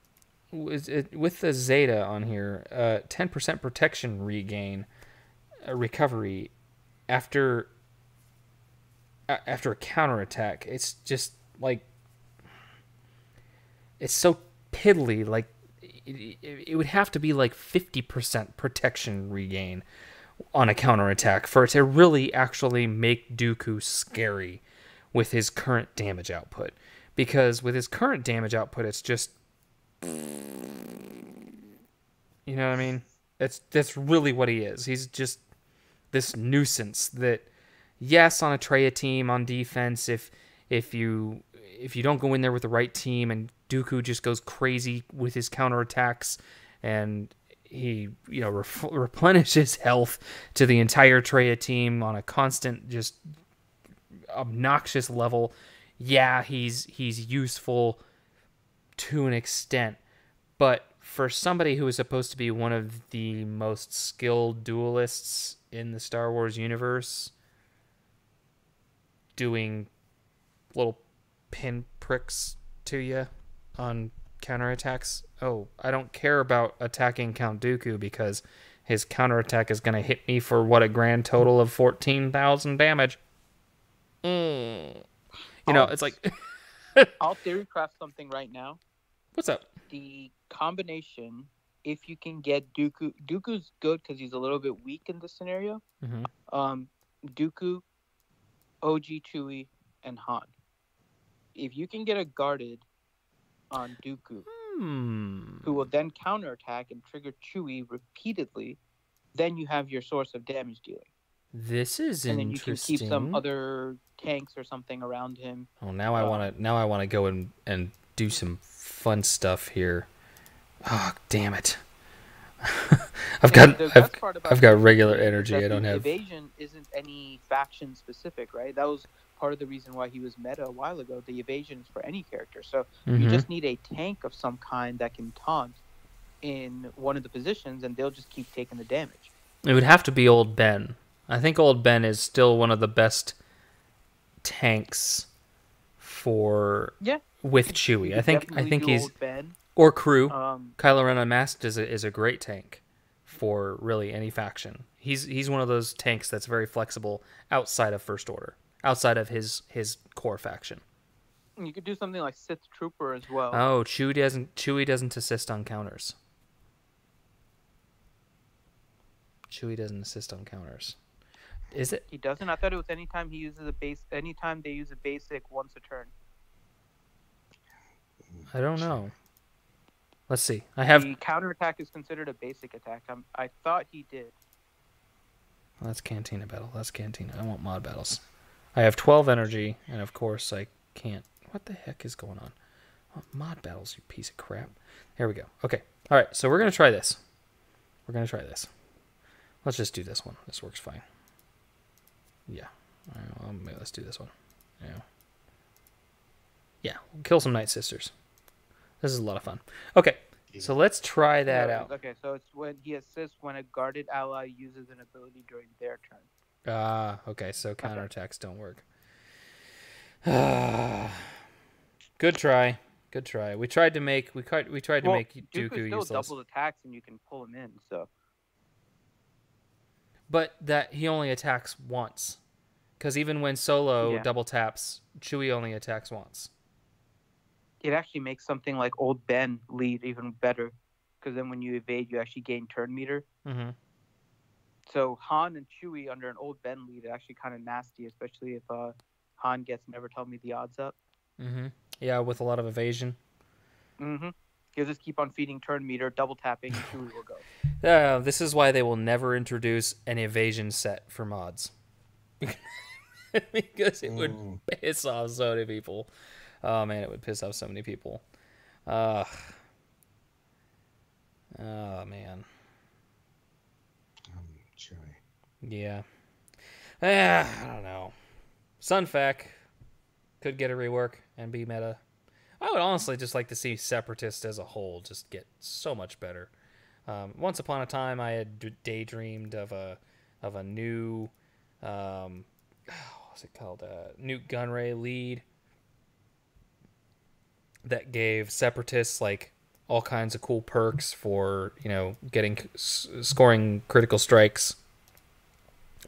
with the Zeta on here, 10% protection regain, recovery after a counterattack. It's just like, it's so piddly. Like, it would have to be like 50% protection regain on a counterattack for it to really actually make Dooku scary with his current damage output. Because with his current damage output, it's just, you know what I mean? That's really what he is. He's just this nuisance that, yes, on a Traya team on defense, if you don't go in there with the right team and Dooku just goes crazy with his counterattacks and he replenishes health to the entire Traya team on a constant, just obnoxious level, yeah, he's useful to an extent. But for somebody who is supposed to be one of the most skilled duelists in the Star Wars universe, doing little pin pricks to you on counterattacks. Oh, I don't care about attacking Count Dooku because his counterattack is going to hit me for a grand total of 14,000 damage. It's like... I'll theory craft something right now. What's up? The combination, if you can get Dooku's good because he's a little bit weak in this scenario. Mm-hmm. Dooku, OG Chewie, and Han. If you can get a guarded on Dooku, who will then counterattack and trigger Chewie repeatedly, then you have your source of damage dealing. This is interesting. And then you can keep some other tanks or something around him. Oh, now I want to go and do some fun stuff here. Oh, damn it! I've got regular energy. I don't have. Evasion isn't any faction specific, right? That was part of the reason why he was meta a while ago. The evasion is for any character, so you just need a tank of some kind that can taunt in one of the positions, and they'll just keep taking the damage. It would have to be Old Ben. I think Old Ben is still one of the best tanks with Chewie. I think he's Ben. Or Crew. Kylo Ren Unmasked is a great tank for really any faction. He's one of those tanks that's very flexible outside of First Order, outside of his core faction. You could do something like Sith Trooper as well. Oh, Chewie doesn't assist on counters. Chewie doesn't assist on counters. Is it? He doesn't? I thought it was anytime they use a basic once a turn. I don't know. Let's see. The counterattack is considered a basic attack. I thought he did. Well, that's Cantina battle. That's Cantina. I want mod battles. I have 12 energy, and of course I can't. What the heck is going on? Oh, mod battles, you piece of crap. There we go. Okay. All right. So we're gonna try this. Let's just do this one. This works fine. Yeah. All right, well, maybe let's do this one. Yeah. We'll kill some Night Sisters. This is a lot of fun. Okay. So let's try that out. Okay. So it's when he assists when a guarded ally uses an ability during their turn. Okay. So counterattacks don't work. Good try. Good try. We tried to make make Dooku still useless. double attacks and you can pull him in. So. But that he only attacks once. Because even when Solo double taps, Chewie only attacks once. It actually makes something like Old Ben lead even better. Because then when you evade, you actually gain turn meter. Mm-hmm. So Han and Chewie under an Old Ben lead are actually kind of nasty, especially if Han gets never tell me the odds up. Mm-hmm. Yeah, with a lot of evasion. Mm-hmm. He'll just keep on feeding turn meter, double tapping, and Chewie will go. This is why they will never introduce an evasion set for mods. Because it would piss off so many people. Oh, man, it would piss off so many people. Oh, man. Yeah. I don't know. Sunfac could get a rework and be meta. I would honestly just like to see Separatist as a whole just get so much better. Once upon a time, I had daydreamed of a new, what's it called? Nuke Gunray lead that gave Separatists like all kinds of cool perks for scoring critical strikes,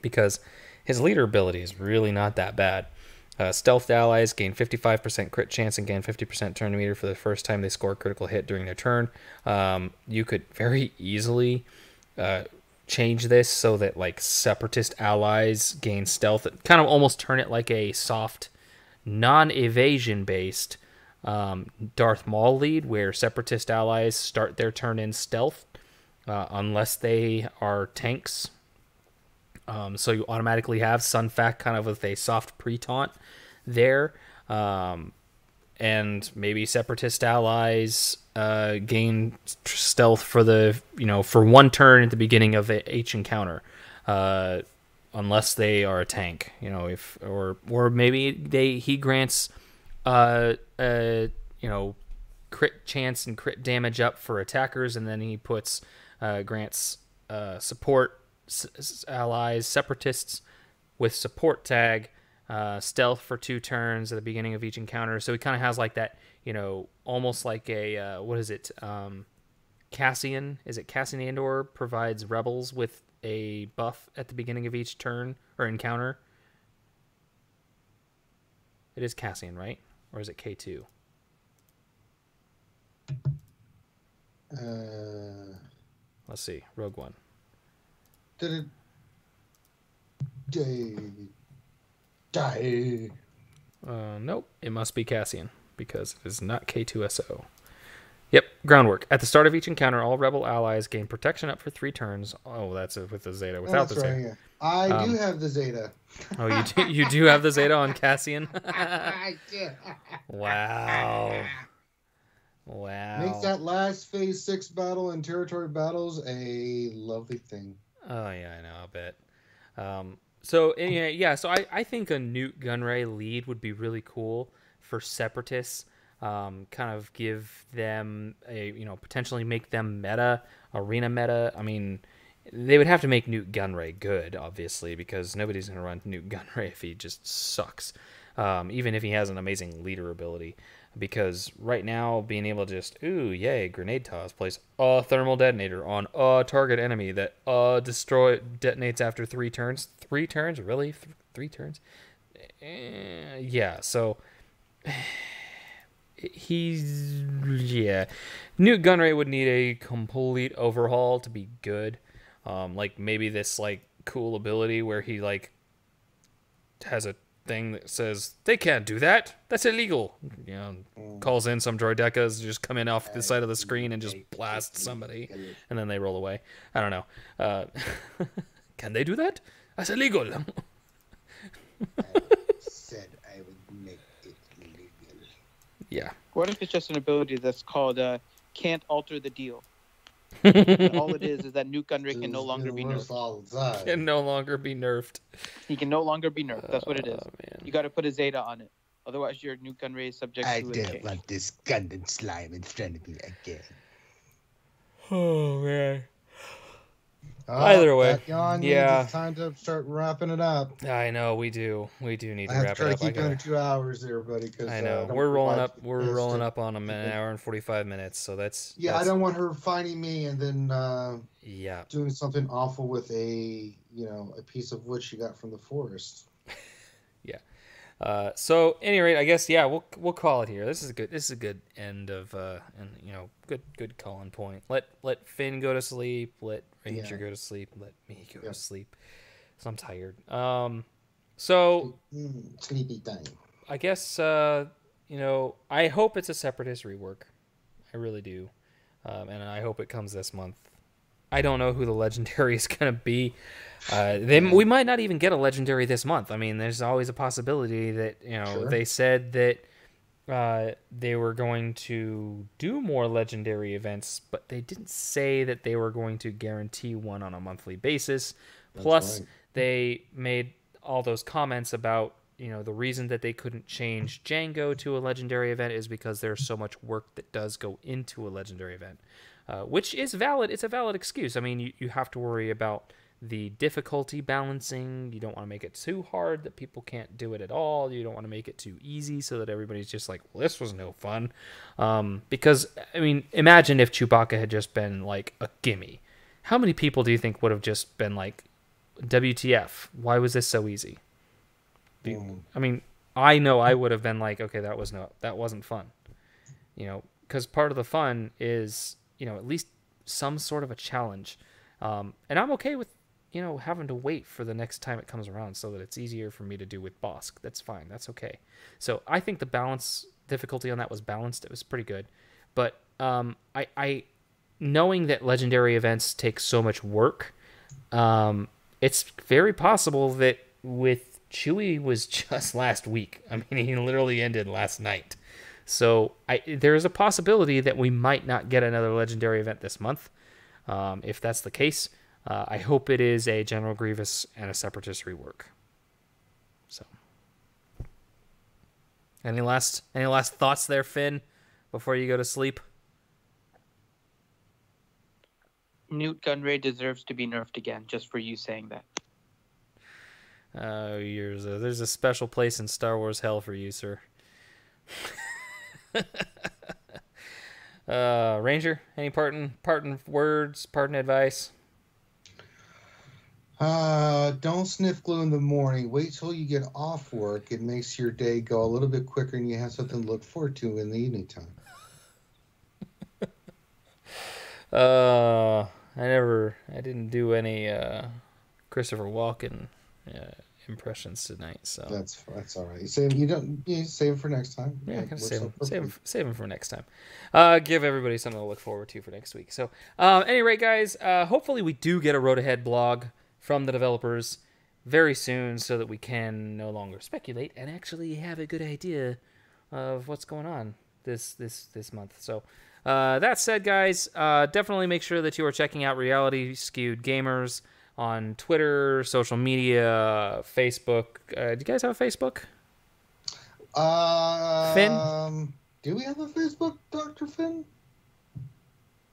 because his leader ability is really not that bad. Stealthed allies gain 55% crit chance and gain 50% turn meter for the first time they score a critical hit during their turn. You could very easily change this so that like Separatist allies gain stealth, kind of almost turn it like a soft, non-evasion based Darth Maul lead, where Separatist allies start their turn in stealth unless they are tanks. So you automatically have Sunfac kind of with a soft pre-taunt there. And maybe Separatist allies gain stealth for one turn at the beginning of each encounter. Unless they are a tank, or maybe he grants crit chance and crit damage up for attackers, and then he puts grants support allies, Separatists with support tag, stealth for 2 turns at the beginning of each encounter. So he kind of has like that, almost like a what is it? Cassian? Is it Cassian Andor provides rebels with a buff at the beginning of each turn or encounter? It is Cassian, right? Or is it K2? Let's see. Rogue One. Nope. It must be Cassian because it is not K2SO. Yep. Groundwork. At the start of each encounter, all rebel allies gain protection up for 3 turns. Oh, that's with the Zeta. Without the Zeta. Right, yeah. I do have the Zeta. Oh, you do, you do have the Zeta on Cassian? I do. Wow. Wow. Makes that last phase 6 battle and territory battles a lovely thing. Oh, yeah, I know. I'll bet. So I think a Newt Gunray lead would be really cool for Separatists. Kind of give them potentially make them meta, arena meta. I mean, they would have to make Newt Gunray good, obviously, because nobody's going to run Newt Gunray if he just sucks, even if he has an amazing leader ability. Because right now, being able to just, ooh, yay, grenade toss, place a thermal detonator on a target enemy that detonates after 3 turns. 3 turns? Really? 3 turns? Yeah, so Newt Gunray would need a complete overhaul to be good. Like maybe this like cool ability where he like has a thing that says they can't do that. That's illegal. Calls in some droidecas, just come in off the side of the screen and just blast somebody, and then they roll away. I don't know. Can they do that? That's illegal. I said I would make it illegal. Yeah. What if it's just an ability that's called can't alter the deal? All it is that Newt Gunray can no longer be nerfed. Can no longer be nerfed. He can no longer be nerfed. That's what it is. Man. You got to put a Zeta on it. Otherwise, your Newt Gunray is subject to a change. I don't want this Gundam slime in front of me again. Oh, man. Either way, that yawn means yeah. it's time to start wrapping it up. I know we do. We do need I to have to wrap try it to up. keep you under 2 hours there, buddy. I know we're rolling up. We're rolling up on an hour and 45 minutes. So that's I don't want her finding me and then yeah, doing something awful with a piece of wood she got from the forest. So any rate, I guess we'll call it here. This is a good end of and good calling point. Let Finn go to sleep. Let Ranger go to sleep. Let me go to sleep. So I'm tired. So Sleepy time. I guess I hope it's a Separatist rework. I really do, and I hope it comes this month. I don't know who the legendary is gonna be. We might not even get a legendary this month. I mean, there's always a possibility that they said that they were going to do more legendary events, but they didn't say that they were going to guarantee one on a monthly basis. Plus, they made all those comments about the reason that they couldn't change Django to a legendary event is because there's so much work that does go into a legendary event. Which is valid. It's a valid excuse. I mean, you have to worry about the difficulty balancing. You don't want to make it too hard that people can't do it at all. You don't want to make it too easy so that everybody's just like, well, this was no fun. Because, I mean, imagine if Chewbacca had just been like a gimme. How many people do you think would have just been like, WTF? Why was this so easy? I mean, I know I would have been like, okay, that wasn't fun. Because part of the fun is at least some sort of a challenge. And I'm okay with, having to wait for the next time it comes around so that it's easier for me to do with Bosk. That's fine. That's okay. So I think the difficulty on that was balanced. It was pretty good. But I knowing that legendary events take so much work, it's very possible that with Chewie was just last week. I mean, he literally ended last night. So there is a possibility that we might not get another legendary event this month. If that's the case, I hope it is a General Grievous and a Separatist rework. So, any last thoughts there, Finn, before you go to sleep? Newt Gunray deserves to be nerfed again, just for you saying that. There's a special place in Star Wars hell for you, sir. Ranger, any parting words, parting advice? Don't sniff glue in the morning. Wait till you get off work. It makes your day go a little bit quicker and you have something to look forward to in the evening time. I didn't do any Christopher Walken impressions tonight, so that's all right. Save it for next time. Save them for next time. Give everybody something to look forward to for next week. So, any rate, guys, hopefully we do get a Road Ahead blog from the developers very soon, so that we can no longer speculate and actually have a good idea of what's going on this month. So, that said, guys, definitely make sure that you are checking out Reality Skewed Gamers on Twitter, social media, Facebook. Do you guys have a Facebook? Finn? Do we have a Facebook, Dr. Finn?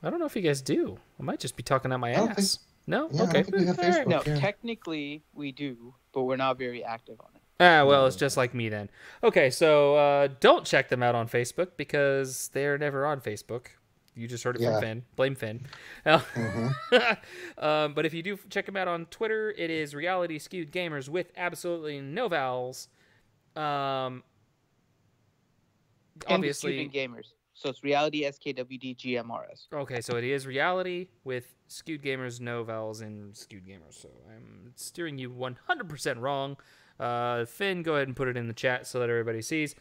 I don't know if you guys do. I might just be talking out my ass. No? Yeah, okay. I don't think we have Facebook. No, technically we do, but we're not very active on it. Well, it's just like me then. Okay, so don't check them out on Facebook because they're never on Facebook. You just heard it from Finn. Blame Finn. But if you do check them out on Twitter, it is Reality Skewed Gamers with absolutely no vowels. Obviously, and Gamers. So it's Reality SKWD GMRS. Okay, so it is Reality with Skewed Gamers, no vowels in Skewed Gamers. So I'm steering you 100% wrong. Finn, go ahead and put it in the chat so that everybody sees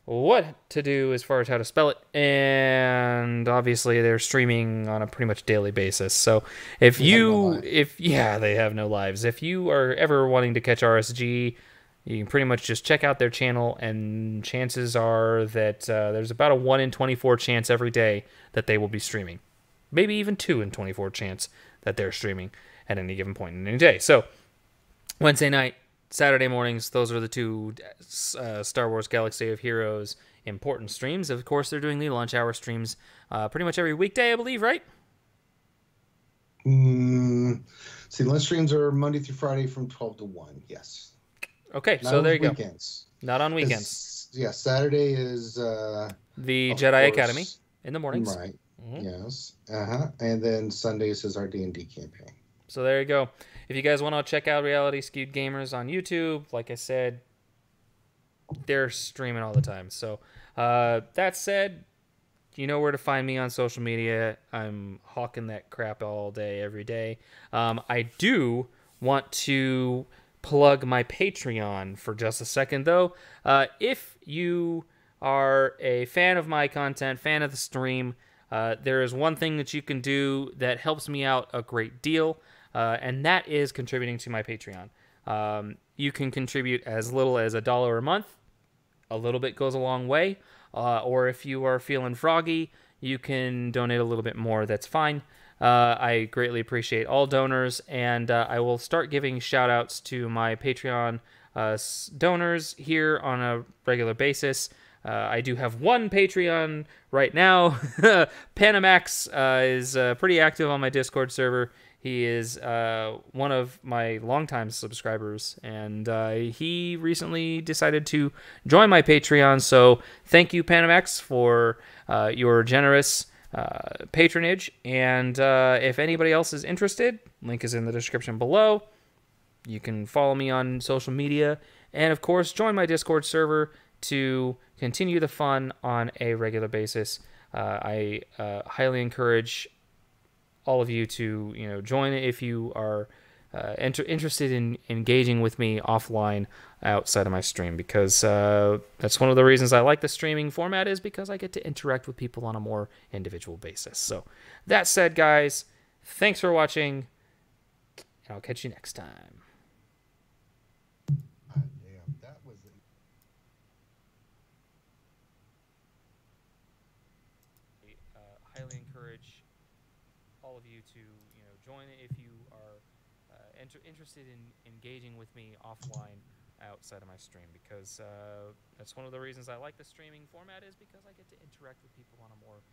what to do as far as how to spell it. And obviously they're streaming on a pretty much daily basis. So they have no lives. If you are ever wanting to catch RSG, you can pretty much just check out their channel, and chances are that there's about a 1 in 24 chance every day that they will be streaming. Maybe even 2 in 24 chance that they're streaming at any given point in any day. So Wednesday night, Saturday mornings, those are the two Star Wars Galaxy of Heroes important streams. Of course, they're doing the lunch hour streams pretty much every weekday, I believe, right? See, lunch streams are Monday through Friday from 12 to 1. Yes. Okay, Not so there you go. weekends. Not on weekends. Yeah, Saturday is The of Jedi course, Academy in the mornings. Right. Mhm. Yes. And then Sundays is our D&D campaign. So there you go. If you guys want to check out Reality Skewed Gamers on YouTube, like I said, they're streaming all the time. So that said, you know where to find me on social media. I'm hawking that crap all day, every day. I do want to plug my Patreon for just a second, though. If you are a fan of my content, fan of the stream, there is one thing that you can do that helps me out a great deal, and that is contributing to my Patreon. You can contribute as little as $1 a month. A little bit goes a long way. Or if you are feeling froggy, you can donate a little bit more. That's fine. I greatly appreciate all donors, and I will start giving shout-outs to my Patreon donors here on a regular basis. I do have one Patreon right now. Panamax is pretty active on my Discord server. He is one of my longtime subscribers, and he recently decided to join my Patreon. So thank you, Panamax, for your generous patronage. And if anybody else is interested, link is in the description below. You can follow me on social media, and of course, join my Discord server to continue the fun on a regular basis. I highly encourage all of you to join it if you are interested in engaging with me offline outside of my stream, because that's one of the reasons I like the streaming format, is because I get to interact with people on a more individual basis. So that said, guys, thanks for watching, and I'll catch you next time. Highly encourage all of you to join it if you are interested in engaging with me offline outside of my stream, because that's one of the reasons I like the streaming format, is because I get to interact with people on a more